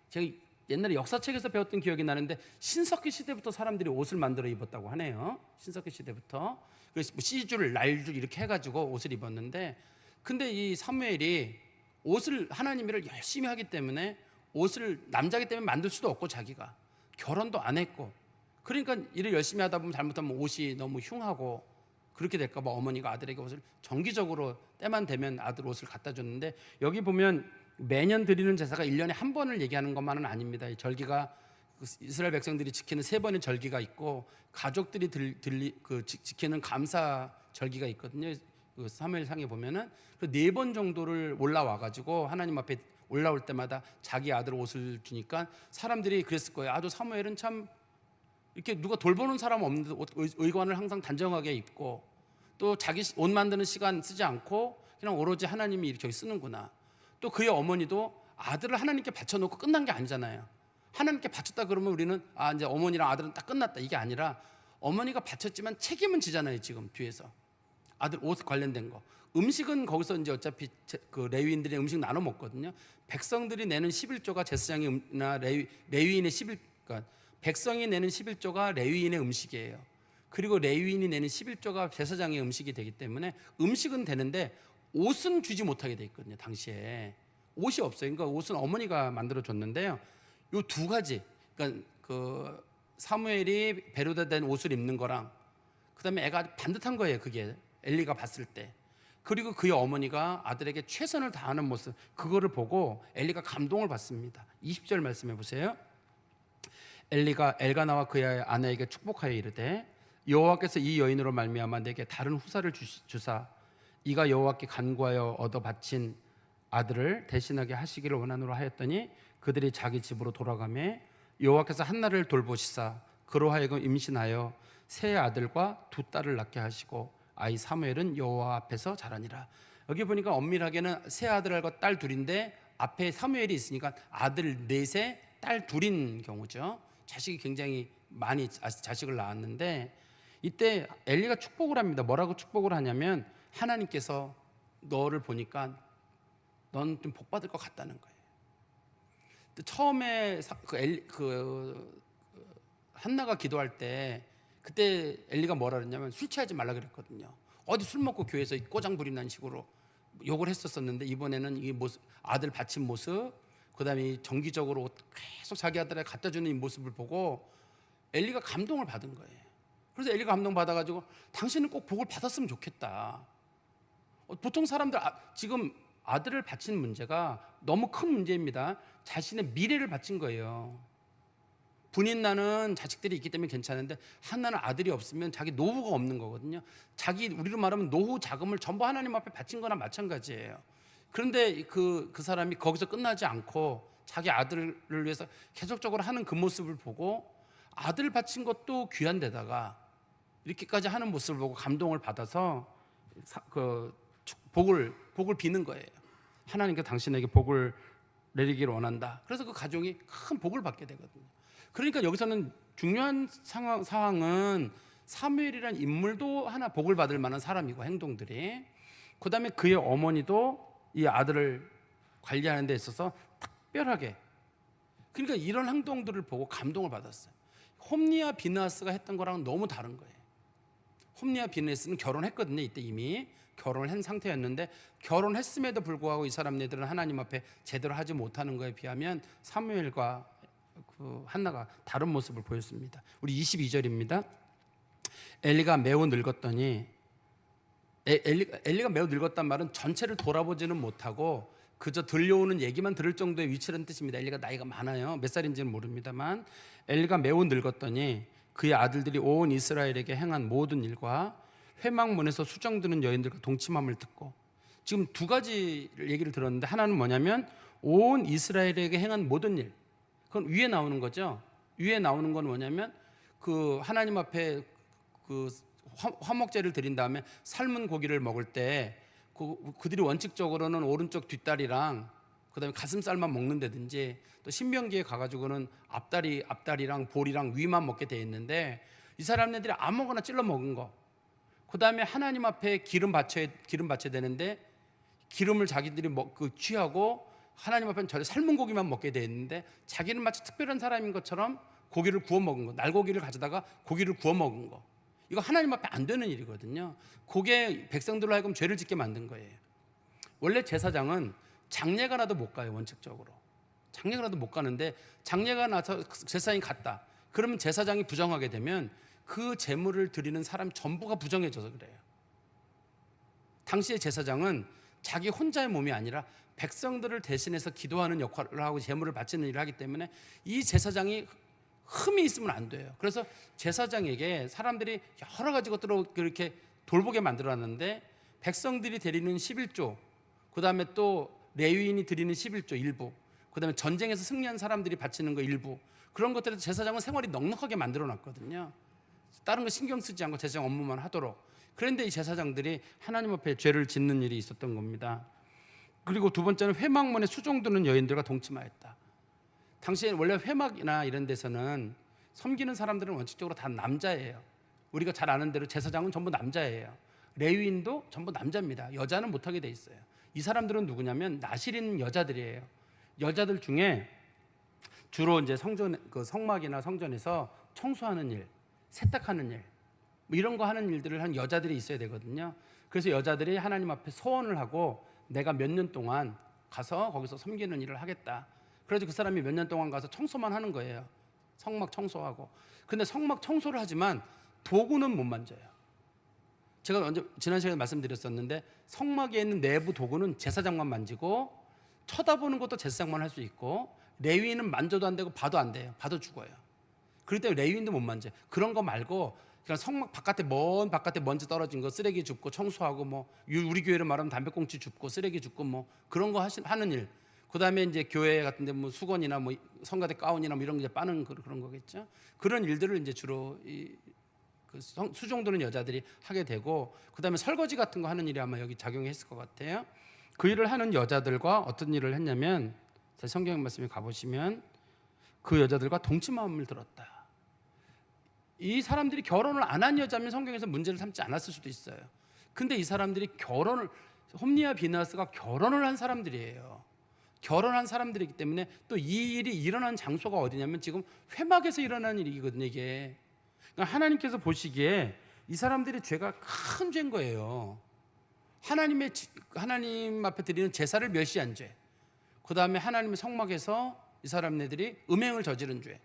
제가 옛날에 역사책에서 배웠던 기억이 나는데 신석기 시대부터 사람들이 옷을 만들어 입었다고 하네요. 신석기 시대부터. 그래서 씨줄, 날줄 이렇게 해가지고 옷을 입었는데, 근데 이 사무엘이 옷을 하나님 일을 열심히 하기 때문에 옷을 남자기 때문에 만들 수도 없고 자기가 결혼도 안 했고, 그러니까 일을 열심히 하다 보면 잘못하면 옷이 너무 흉하고 그렇게 될까봐 어머니가 아들에게 옷을 정기적으로 때만 되면 아들 옷을 갖다 줬는데, 여기 보면 매년 드리는 제사가 1년에 한 번을 얘기하는 것만은 아닙니다. 이 절기가 이스라엘 백성들이 지키는 3번의 절기가 있고 가족들이 지키는 감사 절기가 있거든요. 그 사무엘상에 보면은 그 4번 정도를 올라와 가지고 하나님 앞에 올라올 때마다 자기 아들 옷을 주니까 사람들이 그랬을 거예요. 아주 사무엘은 참 이렇게 누가 돌보는 사람 없는데 의관을 항상 단정하게 입고 또 자기 옷 만드는 시간 쓰지 않고 그냥 오로지 하나님이 이렇게 쓰는구나. 또 그의 어머니도 아들을 하나님께 바쳐놓고 끝난 게 아니잖아요. 하나님께 바쳤다 그러면 우리는 이제 어머니랑 아들은 딱 끝났다 이게 아니라 어머니가 바쳤지만 책임은 지잖아요. 지금 뒤에서 아들 옷 관련된 거. 음식은 거기서 이제 어차피 그 레위인들이 음식 나눠 먹거든요. 백성들이 내는 11조가 제사장이나 레위인의 그러니까 백성이 내는 11조가 레위인의 음식이에요. 그리고 레위인이 내는 11조가 제사장의 음식이 되기 때문에 음식은 되는데 옷은 주지 못하게 돼 있거든요. 당시에 옷이 없어요. 그러니까 옷은 어머니가 만들어 줬는데요. 요 2가지, 그러니까 그 사무엘이 베로다 된 옷을 입는 거랑 그다음에 애가 반듯한 거예요. 그게 엘리가 봤을 때. 그리고 그의 어머니가 아들에게 최선을 다하는 모습, 그거를 보고 엘리가 감동을 받습니다. 20절 말씀해 보세요. 엘리가 엘가나와 그의 아내에게 축복하여 이르되, 여호와께서 이 여인으로 말미암아 내게 다른 후사를 주사 이가 여호와께 간구하여 얻어 바친 아들을 대신하게 하시기를 원하노라 하였더니 그들이 자기 집으로 돌아가매 여호와께서 한나를 돌보시사 그로 하여금 임신하여 세 아들과 2딸을 낳게 하시고 아이 사무엘은 여호와 앞에서 자라니라. 여기 보니까 엄밀하게는 세 아들과 딸 둘인데 앞에 사무엘이 있으니까 아들 4세, 딸 2인 경우죠. 자식이 굉장히 많이 자식을 낳았는데 이때 엘리가 축복을 합니다. 뭐라고 축복을 하냐면 하나님께서 너를 보니까 넌 좀 복 받을 것 같다는 거예요. 처음에 한나가 기도할 때 그때 엘리가 뭐라 그랬냐면 술 취하지 말라 그랬거든요. 어디 술 먹고 교회에서 꼬장 부린다는 식으로 욕을 했었는데 이번에는 이 모습, 아들 바친 모습, 그다음에 정기적으로 계속 자기 아들에 갖다 주는 이 모습을 보고 엘리가 감동을 받은 거예요. 그래서 엘리가 감동 받아가지고 당신은 꼭 복을 받았으면 좋겠다. 보통 사람들 지금 아들을 바친 문제가 너무 큰 문제입니다. 자신의 미래를 바친 거예요. 분인 나는 자식들이 있기 때문에 괜찮은데 한나는 아들이 없으면 자기 노후가 없는 거거든요. 우리로 말하면 노후 자금을 전부 하나님 앞에 바친 거나 마찬가지예요. 그런데 그 사람이 거기서 끝나지 않고 자기 아들을 위해서 계속적으로 하는 그 모습을 보고 아들 바친 것도 귀한 데다가 이렇게까지 하는 모습을 보고 감동을 받아서 복을 비는 거예요. 하나님께 당신에게 복을 내리기를 원한다. 그래서 그 가정이 큰 복을 받게 되거든요. 그러니까 여기서는 중요한 사항은 사무엘이라는 인물도 하나 복을 받을 만한 사람이고 행동들이. 그 다음에 그의 어머니도 이 아들을 관리하는 데 있어서 특별하게, 그러니까 이런 행동들을 보고 감동을 받았어요. 홈리와 비느하스가 했던 거랑은 너무 다른 거예요. 홈리와 비느하스는 결혼했거든요. 이때 이미 결혼을 한 상태였는데, 결혼했음에도 불구하고 이 사람네들은 하나님 앞에 제대로 하지 못하는 거에 비하면 사무엘과 그 한나가 다른 모습을 보였습니다. 우리 22절입니다. 엘리가 매우 늙었더니, 엘리가 매우 늙었단 말은 전체를 돌아보지는 못하고 그저 들려오는 얘기만 들을 정도의 위치라는 뜻입니다. 엘리가 나이가 많아요. 몇 살인지는 모릅니다만, 엘리가 매우 늙었더니 그의 아들들이 온 이스라엘에게 행한 모든 일과 회막문에서 수정드는 여인들과 동침함을 듣고, 지금 두 가지 얘기를 들었는데, 하나는 뭐냐면 온 이스라엘에게 행한 모든 일, 그건 위에 나오는 거죠. 위에 나오는 건 뭐냐면 그 하나님 앞에 그 화목제를 드린 다음에 삶은 고기를 먹을 때 그들이 원칙적으로는 오른쪽 뒷다리랑 그다음에 가슴살만 먹는다든지, 또 신명기에 가가지고는 앞다리랑 볼이랑 위만 먹게 돼 있는데, 이 사람들이 아무거나 찔러 먹은 거, 그다음에 하나님 앞에 기름 바쳐야 되는데 기름을 자기들이 취하고 하나님 앞에는 저 삶은 고기만 먹게 돼 있는데, 자기는 마치 특별한 사람인 것처럼 고기를 구워 먹은 거, 날고기를 가져다가 고기를 구워 먹은 거, 이거 하나님 앞에 안 되는 일이거든요. 그게 백성들로 하여금 죄를 짓게 만든 거예요. 원래 제사장은 장례가 나도 못 가요. 원칙적으로 장례가 나도 못 가는데, 장례가 나서 제사장이 갔다 그러면 제사장이 부정하게 되면 그 제물을 드리는 사람 전부가 부정해져서 그래요. 당시의 제사장은 자기 혼자의 몸이 아니라 백성들을 대신해서 기도하는 역할을 하고 제물을 바치는 일을 하기 때문에 이 제사장이 흠이 있으면 안 돼요. 그래서 제사장에게 사람들이 여러 가지 것들로 그렇게 돌보게 만들어놨는데, 백성들이 드리는 11조, 그 다음에 또 레위인이 드리는 11조 일부, 그 다음에 전쟁에서 승리한 사람들이 바치는 거 일부, 그런 것들에서 제사장은 생활이 넉넉하게 만들어놨거든요. 다른 거 신경 쓰지 않고 제사장 업무만 하도록. 그런데 이 제사장들이 하나님 앞에 죄를 짓는 일이 있었던 겁니다. 그리고 두 번째는 회막문에 수종드는 여인들과 동침하였다. 당시에 원래 회막이나 이런 데서는 섬기는 사람들은 원칙적으로 다 남자예요. 우리가 잘 아는 대로 제사장은 전부 남자예요. 레위인도 전부 남자입니다. 여자는 못하게 돼 있어요. 이 사람들은 누구냐면 나실 있는 여자들이에요. 여자들 중에 주로 이제 성막이나 성전에서 청소하는 일, 세탁하는 일, 뭐 이런 거 하는 일들을 한 여자들이 있어야 되거든요. 그래서 여자들이 하나님 앞에 소원을 하고, 내가 몇 년 동안 가서 거기서 섬기는 일을 하겠다. 그래서 그 사람이 몇 년 동안 가서 청소만 하는 거예요. 성막 청소하고. 근데 성막 청소를 하지만 도구는 못 만져요. 제가 지난 시간에 말씀드렸었는데, 성막에 있는 내부 도구는 제사장만 만지고, 쳐다보는 것도 제사장만 할 수 있고, 레위인은 만져도 안 되고 봐도 안 돼요. 봐도 죽어요. 그렇기 때문에 레위인도 못 만져요. 그런 거 말고 그냥 성막 바깥에 먼지 떨어진 거 쓰레기 줍고 청소하고, 뭐 우리 교회로 말하면 담배꽁초 줍고 쓰레기 줍고 뭐 그런 거 하는 일. 그다음에 이제 교회 같은데 뭐 수건이나 뭐 성가대 가운이나 뭐 이런 거 이제 빠는 그런 거겠죠. 그런 일들을 이제 주로 수종드는 여자들이 하게 되고, 그다음에 설거지 같은 거 하는 일이 아마 여기 작용했을 것 같아요. 그 일을 하는 여자들과 어떤 일을 했냐면, 성경 말씀에 가보시면 그 여자들과 동침함을 들었다. 이 사람들이 결혼을 안 한 여자면 성경에서 문제를 삼지 않았을 수도 있어요. 근데 이 사람들이 홈리와 비느하스가 결혼을 한 사람들이에요. 결혼한 사람들이기 때문에 또 이 일이 일어난 장소가 어디냐면 지금 회막에서 일어난 일이거든요. 이게 그러니까 하나님께서 보시기에 이 사람들의 죄가 큰 죄인 거예요. 하나님 앞에 드리는 제사를 멸시한 죄, 그 다음에 하나님의 성막에서 이 사람네들이 음행을 저지른 죄,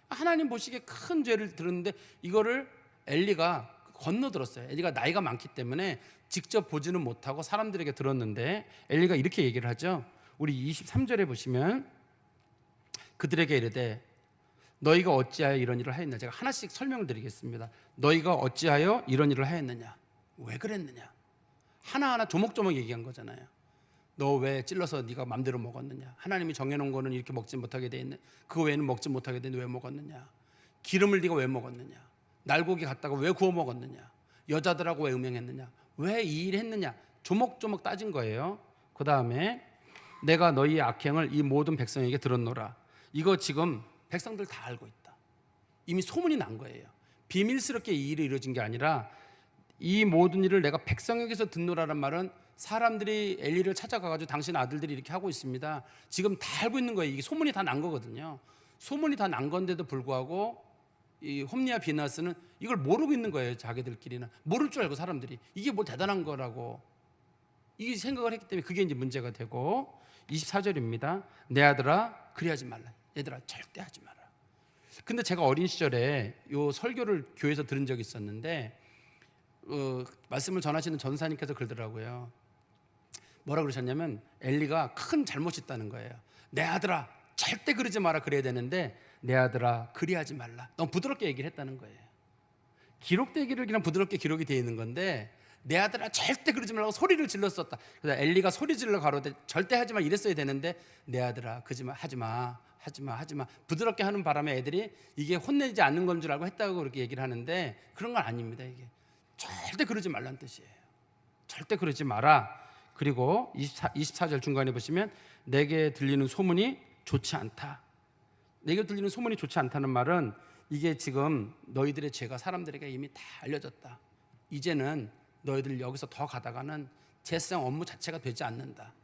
하나님 보시기에 큰 죄를 들었는데, 이거를 엘리가 건너들었어요. 엘리가 나이가 많기 때문에 직접 보지는 못하고 사람들에게 들었는데, 엘리가 이렇게 얘기를 하죠. 우리 23절에 보시면 그들에게 이르되 너희가 어찌하여 이런 일을 하였느냐. 제가 하나씩 설명을 드리겠습니다. 너희가 어찌하여 이런 일을 하였느냐, 왜 그랬느냐, 하나하나 조목조목 얘기한 거잖아요. 너 왜 찔러서 네가 맘대로 먹었느냐, 하나님이 정해놓은 거는 이렇게 먹지 못하게 돼 있는, 그거 외에는 먹지 못하게 되는데 왜 먹었느냐, 기름을 네가 왜 먹었느냐, 날고기 갖다가 왜 구워 먹었느냐, 여자들하고 왜 음행했느냐, 왜 이 일 했느냐, 조목조목 따진 거예요. 그 다음에 내가 너희의 악행을 이 모든 백성에게 들었노라. 이거 지금 백성들 다 알고 있다. 이미 소문이 난 거예요. 비밀스럽게 이 일이 이루어진 게 아니라 이 모든 일을 내가 백성에게서 듣노라는 말은 사람들이 엘리를 찾아가가지고 당신 아들들이 이렇게 하고 있습니다. 지금 다 알고 있는 거예요. 이게 소문이 다 난 거거든요. 소문이 다 난 건데도 불구하고 이 홈리와 비나스는 이걸 모르고 있는 거예요. 자기들끼리는 모를 줄 알고 사람들이 이게 뭐 대단한 거라고 이 생각을 했기 때문에 그게 이제 문제가 되고 24절입니다. 내 아들아 그리하지 말라. 얘들아 절대 하지 마라. 근데 제가 어린 시절에 요 설교를 교회에서 들은 적이 있었는데 말씀을 전하시는 전사님께서 그러더라고요. 뭐라 그러셨냐면 엘리가 큰 잘못이 있다는 거예요. 내 아들아 절대 그러지 마라 그래야 되는데 내 아들아 그리하지 말라. 너무 부드럽게 얘기를 했다는 거예요. 기록되기를 그냥 부드럽게 기록이 되어 있는 건데 내 아들아 절대 그러지 말라고 소리를 질렀었다. 그래서 엘리가 소리 질러 가로되 절대 하지 마 이랬어야 되는데 내 아들아 하지 마 부드럽게 하는 바람에 애들이 이게 혼내지 않는 건 줄 알고 했다고 그렇게 얘기를 하는데 그런 건 아닙니다. 이게 절대 그러지 말라는 뜻이에요. 절대 그러지 마라. 그리고 24절 중간에 보시면 내게 들리는 소문이 좋지 않다. 내게 들리는 소문이 좋지 않다는 말은 이게 지금 너희들의 죄가 사람들에게 이미 다 알려졌다. 이제는 너희들 여기서 더 가다가는 제사장 업무 자체가 되지 않는다.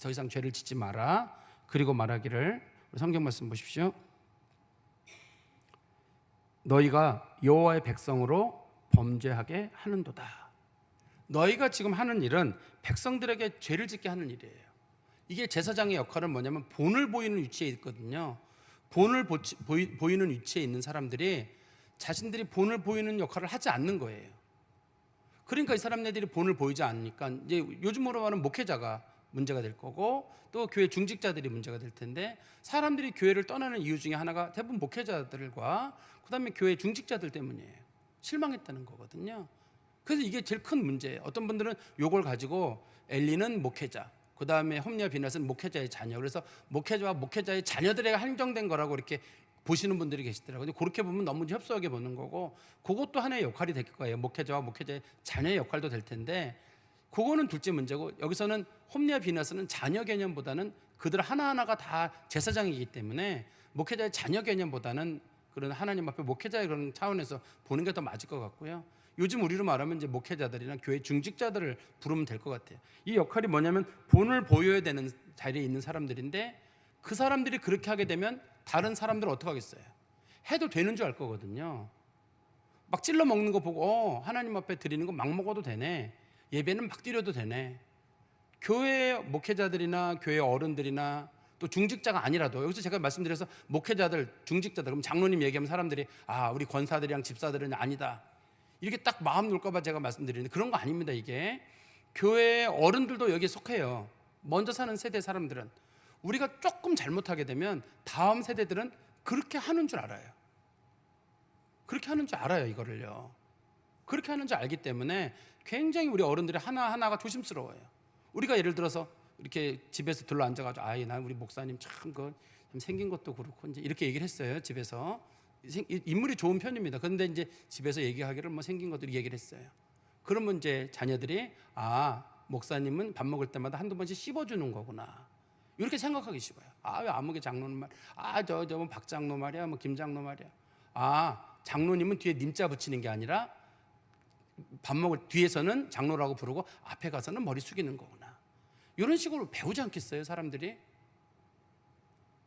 더 이상 죄를 짓지 마라. 그리고 말하기를 성경 말씀 보십시오. 너희가 여호와의 백성으로 범죄하게 하는도다. 너희가 지금 하는 일은 백성들에게 죄를 짓게 하는 일이에요. 이게 제사장의 역할은 뭐냐면 본을 보이는 위치에 있거든요. 본을 보이는 위치에 있는 사람들이 자신들이 본을 보이는 역할을 하지 않는 거예요. 그러니까 이 사람들이 본을 보이지 않으니까 이제 요즘으로 말하면 목회자가 문제가 될 거고 또 교회 중직자들이 문제가 될 텐데 사람들이 교회를 떠나는 이유 중에 하나가 대부분 목회자들과 그다음에 교회 중직자들 때문이에요. 실망했다는 거거든요. 그래서 이게 제일 큰 문제예요. 어떤 분들은 요걸 가지고 엘리는 목회자, 그 다음에 홈리와 비낫은 목회자의 자녀. 그래서 목회자와 목회자의 자녀들에게 한정된 거라고 이렇게 보시는 분들이 계시더라고요. 그렇게 보면 너무 협소하게 보는 거고 그것도 하나의 역할이 될 거예요. 목회자와 목회자의 자녀의 역할도 될 텐데 그거는 둘째 문제고 여기서는 홈리와 비낫은 자녀 개념보다는 그들 하나하나가 다 제사장이기 때문에 목회자의 자녀 개념보다는 그런 하나님 앞에 목회자의 그런 차원에서 보는 게 더 맞을 것 같고요. 요즘 우리로 말하면 이제 목회자들이나 교회 중직자들을 부르면 될 것 같아요. 이 역할이 뭐냐면 본을 보여야 되는 자리에 있는 사람들인데 그 사람들이 그렇게 하게 되면 다른 사람들은 어떻게 하겠어요? 해도 되는 줄 알 거거든요. 막 찔러 먹는 거 보고 하나님 앞에 드리는 거 막 먹어도 되네. 예배는 막 드려도 되네. 교회 목회자들이나 교회 어른들이나 또 중직자가 아니라도 여기서 제가 말씀드려서 목회자들, 중직자들 그럼 장로님 얘기하면 사람들이 우리 권사들이랑 집사들은 아니다. 이렇게 딱 마음 놓을까 봐 제가 말씀드리는데 그런 거 아닙니다. 이게 교회 어른들도 여기에 속해요. 먼저 사는 세대 사람들은 우리가 조금 잘못하게 되면 다음 세대들은 그렇게 하는 줄 알아요. 그렇게 하는 줄 알아요. 이거를요. 그렇게 하는 줄 알기 때문에 굉장히 우리 어른들이 하나하나가 조심스러워요. 우리가 예를 들어서 이렇게 집에서 들러 앉아가지고 난 우리 목사님 참 생긴 것도 그렇고 이제 이렇게 얘기를 했어요. 집에서 인물이 좋은 편입니다. 그런데 이제 집에서 얘기하기를 뭐 생긴 것들이 얘기를 했어요. 그러면 이제 자녀들이 목사님은 밥 먹을 때마다 한두 번씩 씹어주는 거구나. 이렇게 생각하기 쉬워요. 왜 아무개 장로는 말, 저 박 장로 말이야, 뭐 김 장로 말이야. 장로님은 뒤에 님자 붙이는 게 아니라 밥 먹을 뒤에서는 장로라고 부르고 앞에 가서는 머리 숙이는 거구나. 이런 식으로 배우지 않겠어요, 사람들이?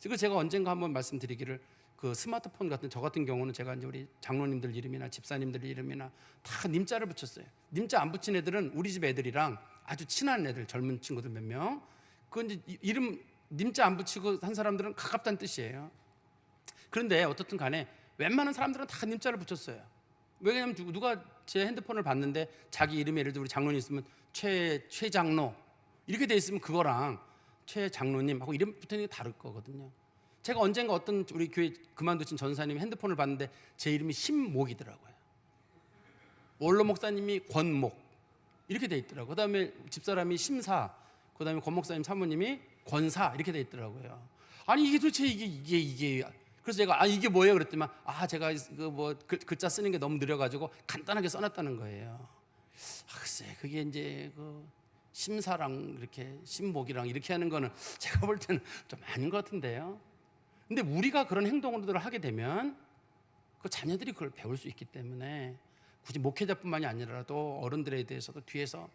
그래서 제가 언젠가 한번 말씀드리기를 그 스마트폰 같은 저 같은 경우는 제가 이제 우리 장로님들 이름이나 집사님들 이름이나 다 님자를 붙였어요. 님자 안 붙인 애들은 우리 집 애들이랑 아주 친한 애들, 젊은 친구들 몇 명. 그 이제 이름 님자 안 붙이고 한 사람들은 가깝다는 뜻이에요. 그런데 어떻든 간에 웬만한 사람들은 다 님자를 붙였어요. 왜냐하면 누가 제 핸드폰을 봤는데 자기 이름에 예를 들어 우리 장로님 있으면 최장로 이렇게 돼 있으면 그거랑 최장로님하고 이름 붙이는 게 다를 거거든요. 제가 언젠가 어떤 우리 교회 그만두신 전사님 핸드폰을 봤는데 제 이름이 신목이더라고요. 원로 목사님이 권목 이렇게 돼 있더라고요. 그 다음에 집사람이 심사, 그 다음에 권 목사님 사모님이 권사 이렇게 돼 있더라고요. 이게 도대체 이게 그래서 제가 이게 뭐예요? 그랬더니 제가 글자 쓰는 게 너무 느려가지고 간단하게 써놨다는 거예요. 글쎄 그게 이제 심사랑 이렇게 신목이랑 이렇게 하는 거는 제가 볼 때는 좀 아닌 것 같은데요. 근데 우리가 그런 행동들을 하게 되면 그 자녀들이 그걸 배울 수 있기 때문에 굳이 목회자뿐만이 아니라도 어른들에 대해서도 뒤에서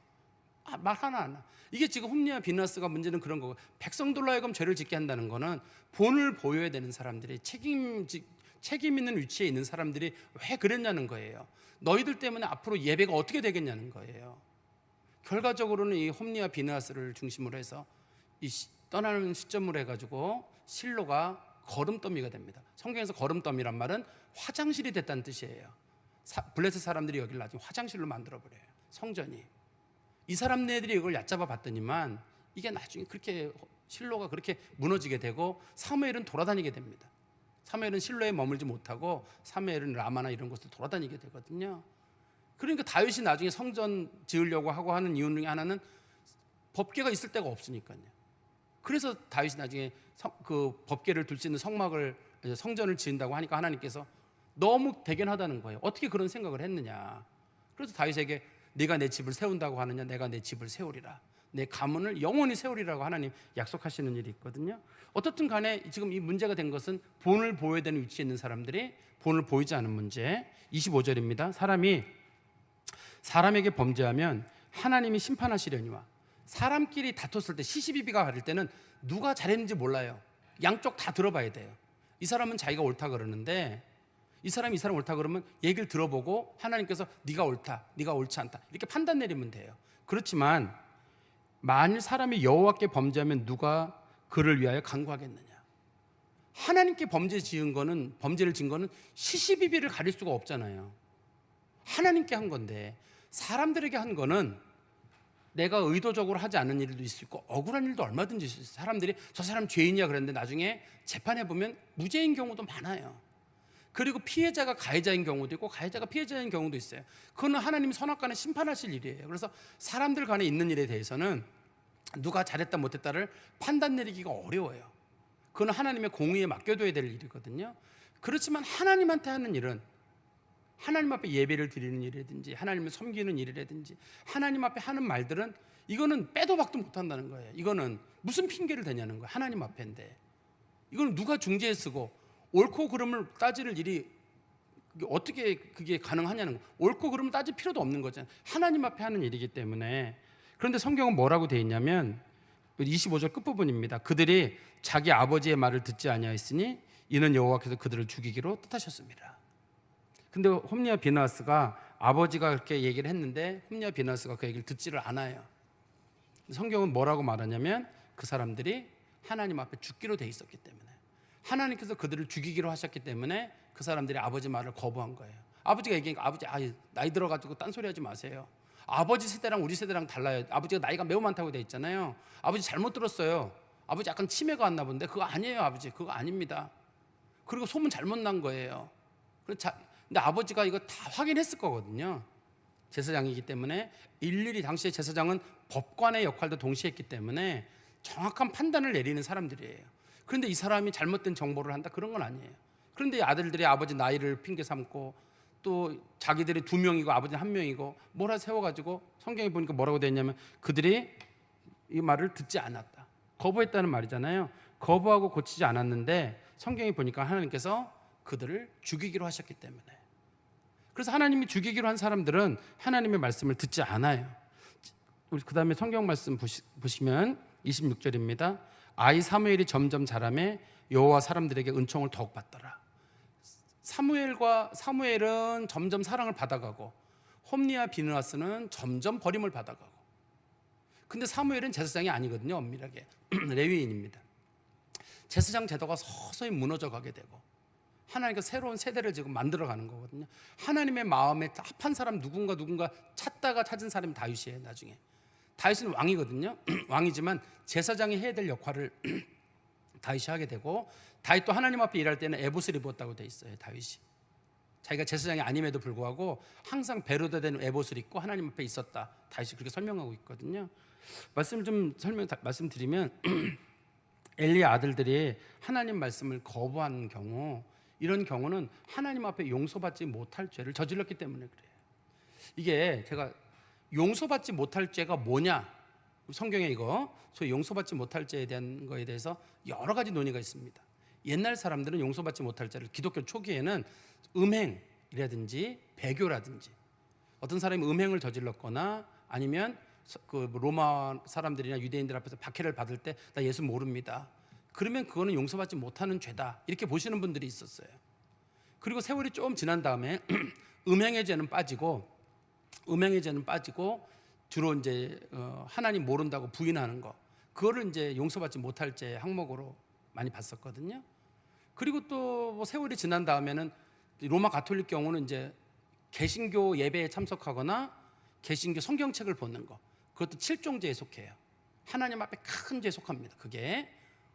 말 하나 안 해. 이게 지금 홈리와 비너스가 문제는 그런 거고, 백성들로 하여금 죄를 짓게 한다는 거는 본을 보여야 되는 사람들이, 책임 있는 위치에 있는 사람들이 왜 그랬냐는 거예요. 너희들 때문에 앞으로 예배가 어떻게 되겠냐는 거예요. 결과적으로는 이 홈리와 비너스를 중심으로 해서 떠나는 시점으로 해가지고 실로가 거름더미가 됩니다. 성경에서 거름더미란 말은 화장실이 됐다는 뜻이에요. 블레셋 사람들이 여기를 나중에 화장실로 만들어버려요. 성전이. 이 사람네들이 이걸 얕잡아 봤더니만 이게 나중에 그렇게 실로가 그렇게 무너지게 되고 사무엘은 돌아다니게 됩니다. 사무엘은 실로에 머물지 못하고 사무엘은 라마나 이런 곳을 돌아다니게 되거든요. 그러니까 다윗이 나중에 성전 지으려고 하고 하는 이유 중에 하나는 법궤가 있을 데가 없으니까요. 그래서 다윗이 나중에 그 법궤를 둘 수 있는 성전을 지은다고 하니까 하나님께서 너무 대견하다는 거예요. 어떻게 그런 생각을 했느냐. 그래서 다윗에게 네가 내 집을 세운다고 하느냐, 내가 내 집을 세우리라, 내 가문을 영원히 세우리라고 하나님 약속하시는 일이 있거든요. 어떻든 간에 지금 이 문제가 된 것은 본을 보여야 되는 위치에 있는 사람들이 본을 보이지 않은 문제. 25절입니다. 사람이 사람에게 범죄하면 하나님이 심판하시려니와. 사람끼리 다퉜을 때, 시시비비가 가릴 때는 누가 잘했는지 몰라요. 양쪽 다 들어봐야 돼요. 이 사람은 자기가 옳다 그러는데 이 사람이 이 사람 옳다 그러면 얘기를 들어보고 하나님께서 네가 옳다, 네가 옳지 않다 이렇게 판단 내리면 돼요. 그렇지만 만일 사람이 여호와께 범죄하면 누가 그를 위하여 간구하겠느냐. 하나님께 범죄를 지은 거는 시시비비를 가릴 수가 없잖아요. 하나님께 한 건데 사람들에게 한 거는 내가 의도적으로 하지 않은 일도 있을 수 있고 억울한 일도 얼마든지 있을 수 있어요. 사람들이 저 사람 죄인이야 그랬는데 나중에 재판해 보면 무죄인 경우도 많아요. 그리고 피해자가 가해자인 경우도 있고 가해자가 피해자인 경우도 있어요. 그거는 하나님이 선악간에 심판하실 일이에요. 그래서 사람들 간에 있는 일에 대해서는 누가 잘했다 못했다를 판단 내리기가 어려워요. 그건 하나님의 공의에 맡겨둬야 될 일이거든요. 그렇지만 하나님한테 하는 일은, 하나님 앞에 예배를 드리는 일이라든지 하나님을 섬기는 일이라든지 하나님 앞에 하는 말들은 이거는 빼도 박도 못한다는 거예요. 이거는 무슨 핑계를 대냐는 거예요. 하나님 앞에인데 이거는 누가 중재에 쓰고 옳고 그름을 따질 일이 어떻게 그게 가능하냐는 거예요. 옳고 그름을 따질 필요도 없는 거잖아요. 하나님 앞에 하는 일이기 때문에. 그런데 성경은 뭐라고 되어 있냐면 25절 끝부분입니다. 그들이 자기 아버지의 말을 듣지 아니하였으니 이는 여호와께서 그들을 죽이기로 뜻하셨습니다. 근데 홈리와 비너스가 아버지가 그렇게 얘기를 했는데 홈리와 비너스가 그 얘기를 듣지를 않아요. 성경은 뭐라고 말하냐면 그 사람들이 하나님 앞에 죽기로 돼 있었기 때문에, 하나님께서 그들을 죽이기로 하셨기 때문에 그 사람들이 아버지 말을 거부한 거예요. 아버지가 얘기하니까 아버지 나이 들어가지고 딴소리 하지 마세요. 아버지 세대랑 우리 세대랑 달라요. 아버지가 나이가 매우 많다고 돼 있잖아요. 아버지 잘못 들었어요. 아버지 약간 치매가 왔나 본데 그거 아니에요. 아버지 그거 아닙니다. 그리고 소문 잘못 난 거예요. 근데 아버지가 이거 다 확인했을 거거든요. 제사장이기 때문에 일일이 당시에 제사장은 법관의 역할도 동시에 했기 때문에 정확한 판단을 내리는 사람들이에요. 그런데 이 사람이 잘못된 정보를 한다 그런 건 아니에요. 그런데 아들들이 아버지 나이를 핑계 삼고 또 자기들이 2명이고 아버지는 1명이고 몰아세워가지고 성경에 보니까 뭐라고 되어 있냐면 그들이 이 말을 듣지 않았다. 거부했다는 말이잖아요. 거부하고 고치지 않았는데 성경에 보니까 하나님께서 그들을 죽이기로 하셨기 때문에. 그래서 하나님이 죽이기로 한 사람들은 하나님의 말씀을 듣지 않아요. 우리 그 다음에 성경 말씀 보시면 26절입니다. 아이 사무엘이 점점 자라매 여호와 사람들에게 은총을 더욱 받더라. 사무엘은 점점 사랑을 받아가고 홈리와 비느하스는 점점 버림을 받아가고. 근데 사무엘은 제사장이 아니거든요. 엄밀하게 레위인입니다. 제사장 제도가 서서히 무너져 가게 되고 하나님께서 새로운 세대를 지금 만들어가는 거거든요. 하나님의 마음에 합한 사람 누군가 찾다가 찾은 사람이 다윗이에요. 나중에 다윗은 왕이거든요. 왕이지만 제사장이 해야 될 역할을 다윗이 하게 되고, 다윗도 하나님 앞에 일할 때는 에봇을 입었다고 돼 있어요. 다윗이 자기가 제사장이 아님에도 불구하고 항상 베로가 된 에봇을 입고 하나님 앞에 있었다. 다윗이 그렇게 설명하고 있거든요. 말씀드리면 엘리의 아들들이 하나님 말씀을 거부한 경우, 이런 경우는 하나님 앞에 용서받지 못할 죄를 저질렀기 때문에 그래요. 이게 제가 용서받지 못할 죄가 뭐냐, 성경에 이거 소위 용서받지 못할 죄에 대한 거에 대해서 여러 가지 논의가 있습니다. 옛날 사람들은 용서받지 못할 죄를 기독교 초기에는 음행이라든지 배교라든지 어떤 사람이 음행을 저질렀거나 아니면 그 로마 사람들이나 유대인들 앞에서 박해를 받을 때 나 예수 모릅니다. 그러면 그거는 용서받지 못하는 죄다 이렇게 보시는 분들이 있었어요. 그리고 세월이 좀 지난 다음에 음행의 죄는 빠지고 주로 이제 하나님 모른다고 부인하는 거 그거를 이제 용서받지 못할 죄 항목으로 많이 봤었거든요. 그리고 또뭐 세월이 지난 다음에는 로마 가톨릭 경우는 이제 개신교 예배에 참석하거나 개신교 성경책을 보는 거 그것도 7종죄에 속해요. 하나님 앞에 큰 죄에 속합니다. 그게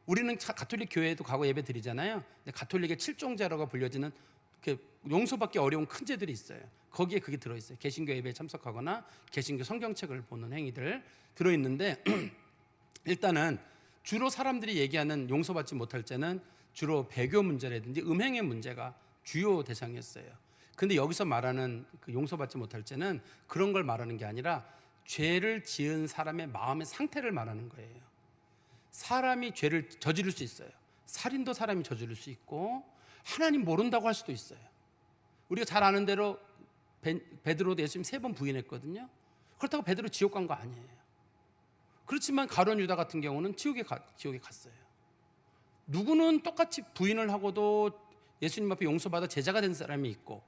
우리는 가톨릭 교회에도 가고 예배 드리잖아요. 근데 가톨릭의 7종죄라고 불려지는 용서받기 어려운 큰 죄들이 있어요. 거기에 그게 들어있어요. 개신교 예배에 참석하거나 개신교 성경책을 보는 행위들 들어있는데 일단은 주로 사람들이 얘기하는 용서받지 못할 죄는 주로 배교 문제라든지 음행의 문제가 주요 대상이었어요. 근데 여기서 말하는 그 용서받지 못할 죄는 그런 걸 말하는 게 아니라 죄를 지은 사람의 마음의 상태를 말하는 거예요. 사람이 죄를 저지를 수 있어요. 살인도 사람이 저지를 수 있고 하나님 모른다고 할 수도 있어요. 우리가 잘 아는 대로 베드로도 예수님 3번 부인했거든요. 그렇다고 베드로 지옥 간 거 아니에요. 그렇지만 가룟 유다 같은 경우는 지옥에 갔어요. 누구는 똑같이 부인을 하고도 예수님 앞에 용서받아 제자가 된 사람이 있고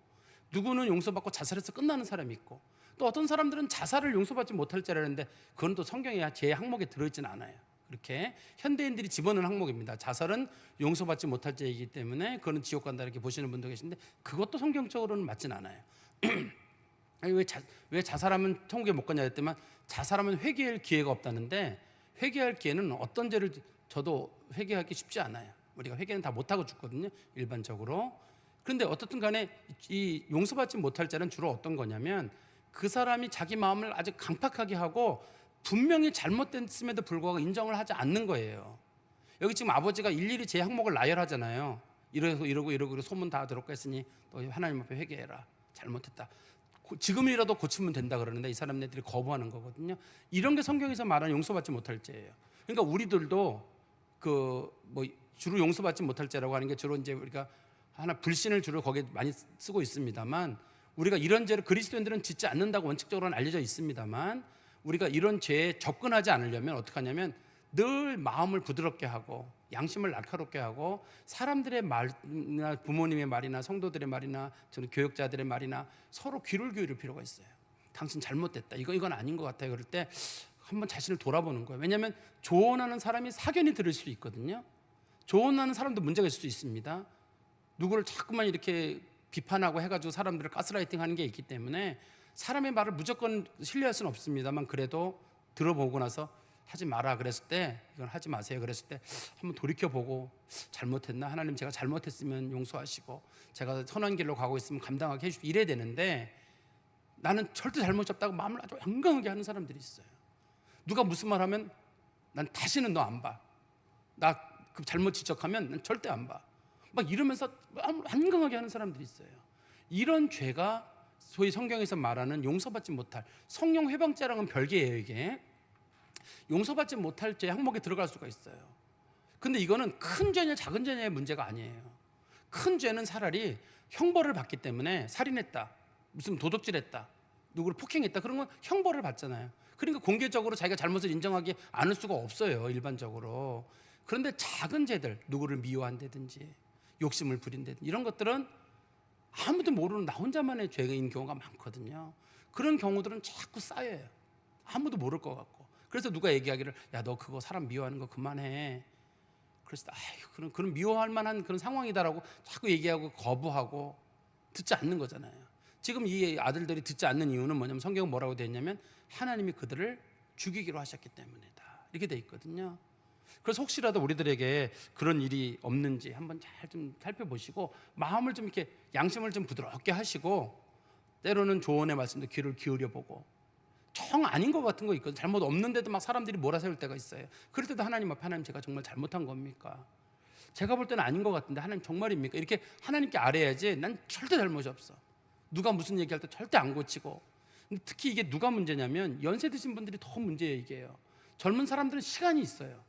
누구는 용서받고 자살해서 끝나는 사람이 있고 또 어떤 사람들은 자살을 용서받지 못할 죄라는데 그건 또 성경의 죄 항목에 들어있지는 않아요. 그렇게 현대인들이 집어넣은 항목입니다. 자살은 용서받지 못할 죄이기 때문에 그거는 지옥 간다 이렇게 보시는 분도 계신데 그것도 성경적으로는 맞진 않아요. 왜 자살하면 천국에 못 가냐 했더만 자살하면 회개할 기회가 없다는데 회개할 기회는 어떤 죄를 저도 회개하기 쉽지 않아요. 우리가 회개는 다 못하고 죽거든요. 일반적으로. 그런데 어떻든 간에 이 용서받지 못할 죄는 주로 어떤 거냐면 그 사람이 자기 마음을 아주 강팍하게 하고 분명히 잘못됐음에도 불구하고 인정을 하지 않는 거예요. 여기 지금 아버지가 일일이 제 항목을 나열하잖아요. 이러고 소문 다 들었고 했으니 또 하나님 앞에 회개해라. 잘못했다. 지금이라도 고치면 된다 그러는데 이 사람네들이 거부하는 거거든요. 이런 게 성경에서 말하는 용서받지 못할 죄예요. 그러니까 우리들도 주로 용서받지 못할 죄라고 하는 게 주로 이제 우리가 하나 불신을 주로 거기에 많이 쓰고 있습니다만 우리가 이런 죄를 그리스도인들은 짓지 않는다고 원칙적으로는 알려져 있습니다만 우리가 이런 죄에 접근하지 않으려면 어떻게 하냐면 늘 마음을 부드럽게 하고 양심을 날카롭게 하고 사람들의 말이나 부모님의 말이나 성도들의 말이나 저는 교역자들의 말이나 서로 귀를 기울일 필요가 있어요. 당신 잘못됐다. 이건 아닌 것 같아요. 그럴 때 한번 자신을 돌아보는 거예요. 왜냐하면 조언하는 사람이 사견이 들을 수 있거든요. 조언하는 사람도 문제가 있을 수 있습니다. 누구를 자꾸만 이렇게 비판하고 해가지고 사람들을 가스라이팅 하는 게 있기 때문에 사람의 말을 무조건 신뢰할 수는 없습니다만 그래도 들어보고 나서 하지 마라 그랬을 때 이건 하지 마세요 그랬을 때 한번 돌이켜보고 잘못했나 하나님 제가 잘못했으면 용서하시고 제가 선한 길로 가고 있으면 감당하게 해주시고 이래야 되는데 나는 절대 잘못 없다고 마음을 아주 완강하게 하는 사람들이 있어요. 누가 무슨 말 하면 난 다시는 너 안 봐. 나 그 잘못 지적하면 난 절대 안 봐. 막 이러면서 완강하게 하는 사람들이 있어요. 이런 죄가 소위 성경에서 말하는 용서받지 못할 성령 회방죄랑은 별개예요. 이게 용서받지 못할 죄 항목에 들어갈 수가 있어요. 근데 이거는 큰 죄냐 작은 죄냐의 문제가 아니에요. 큰 죄는 차라리 형벌을 받기 때문에 살인했다, 무슨 도둑질했다, 누구를 폭행했다 그런 건 형벌을 받잖아요. 그러니까 공개적으로 자기가 잘못을 인정하기 않을 수가 없어요. 일반적으로. 그런데 작은 죄들, 누구를 미워한다든지 욕심을 부린다든지 이런 것들은 아무도 모르는 나 혼자만의 죄인 경우가 많거든요. 그런 경우들은 자꾸 쌓여요. 아무도 모를 것 같고. 그래서 누가 얘기하기를 야 너 그거 사람 미워하는 거 그만해. 그래서 그런 미워할 만한 그런 상황이다라고 자꾸 얘기하고 거부하고 듣지 않는 거잖아요. 지금 이 아들들이 듣지 않는 이유는 뭐냐면 성경은 뭐라고 되어 있냐면 하나님이 그들을 죽이기로 하셨기 때문이다. 이렇게 되어 있거든요. 그래서 혹시라도 우리들에게 그런 일이 없는지 한번 잘 좀 살펴보시고 마음을 좀 이렇게 양심을 좀 부드럽게 하시고 때로는 조언의 말씀도 귀를 기울여보고 정 아닌 것 같은 거 있거든요. 잘못 없는데도 막 사람들이 몰아세울 때가 있어요. 그럴 때도 하나님 앞에 하나님 제가 정말 잘못한 겁니까? 제가 볼 때는 아닌 것 같은데 하나님 정말입니까? 이렇게 하나님께 아뢰야지 난 절대 잘못이 없어. 누가 무슨 얘기할 때 절대 안 고치고 특히 이게 누가 문제냐면 연세 드신 분들이 더 문제예요. 이게요. 젊은 사람들은 시간이 있어요.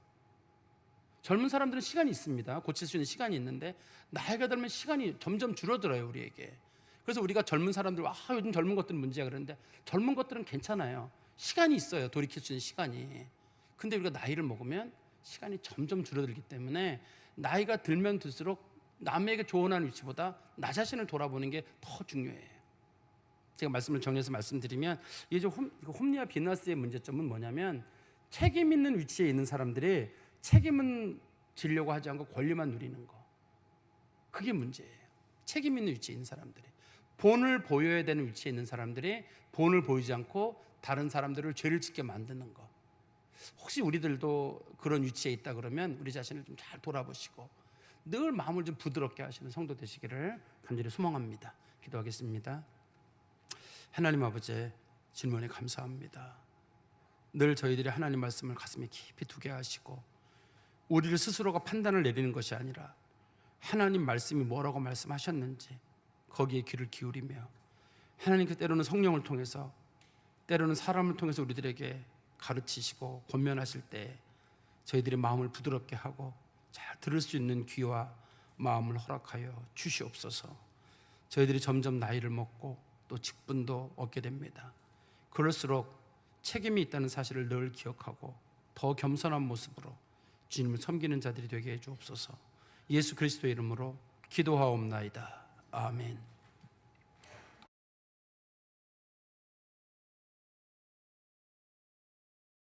젊은 사람들은 시간이 있습니다. 고칠 수 있는 시간이 있는데 나이가 들면 시간이 점점 줄어들어요, 우리에게. 그래서 우리가 젊은 사람들 요즘 젊은 것들은 문제야 그러는데 젊은 것들은 괜찮아요. 시간이 있어요. 돌이킬 수 있는 시간이. 근데 우리가 나이를 먹으면 시간이 점점 줄어들기 때문에 나이가 들면 들수록 남에게 조언하는 위치보다 나 자신을 돌아보는 게 더 중요해요. 제가 말씀을 정리해서 말씀드리면 이제 홈리와 비너스의 문제점은 뭐냐면 책임 있는 위치에 있는 사람들이 책임은 지려고 하지 않고 권리만 누리는 거. 그게 문제예요. 책임 있는 위치에 있는 사람들이. 본을 보여야 되는 위치에 있는 사람들이 본을 보이지 않고 다른 사람들을 죄를 짓게 만드는 거. 혹시 우리들도 그런 위치에 있다 그러면 우리 자신을 좀 잘 돌아보시고 늘 마음을 좀 부드럽게 하시는 성도 되시기를 간절히 소망합니다. 기도하겠습니다. 하나님 아버지, 질문에 감사합니다. 늘 저희들이 하나님 말씀을 가슴에 깊이 두게 하시고 우리를 스스로가 판단을 내리는 것이 아니라 하나님 말씀이 뭐라고 말씀하셨는지 거기에 귀를 기울이며 하나님께 때로는 성령을 통해서 때로는 사람을 통해서 우리들에게 가르치시고 권면하실 때 저희들의 마음을 부드럽게 하고 잘 들을 수 있는 귀와 마음을 허락하여 주시옵소서. 저희들이 점점 나이를 먹고 또 직분도 얻게 됩니다. 그럴수록 책임이 있다는 사실을 늘 기억하고 더 겸손한 모습으로 주님을 섬기는 자들이 되게 해 주옵소서. 예수 그리스도의 이름으로 기도하옵나이다. 아멘.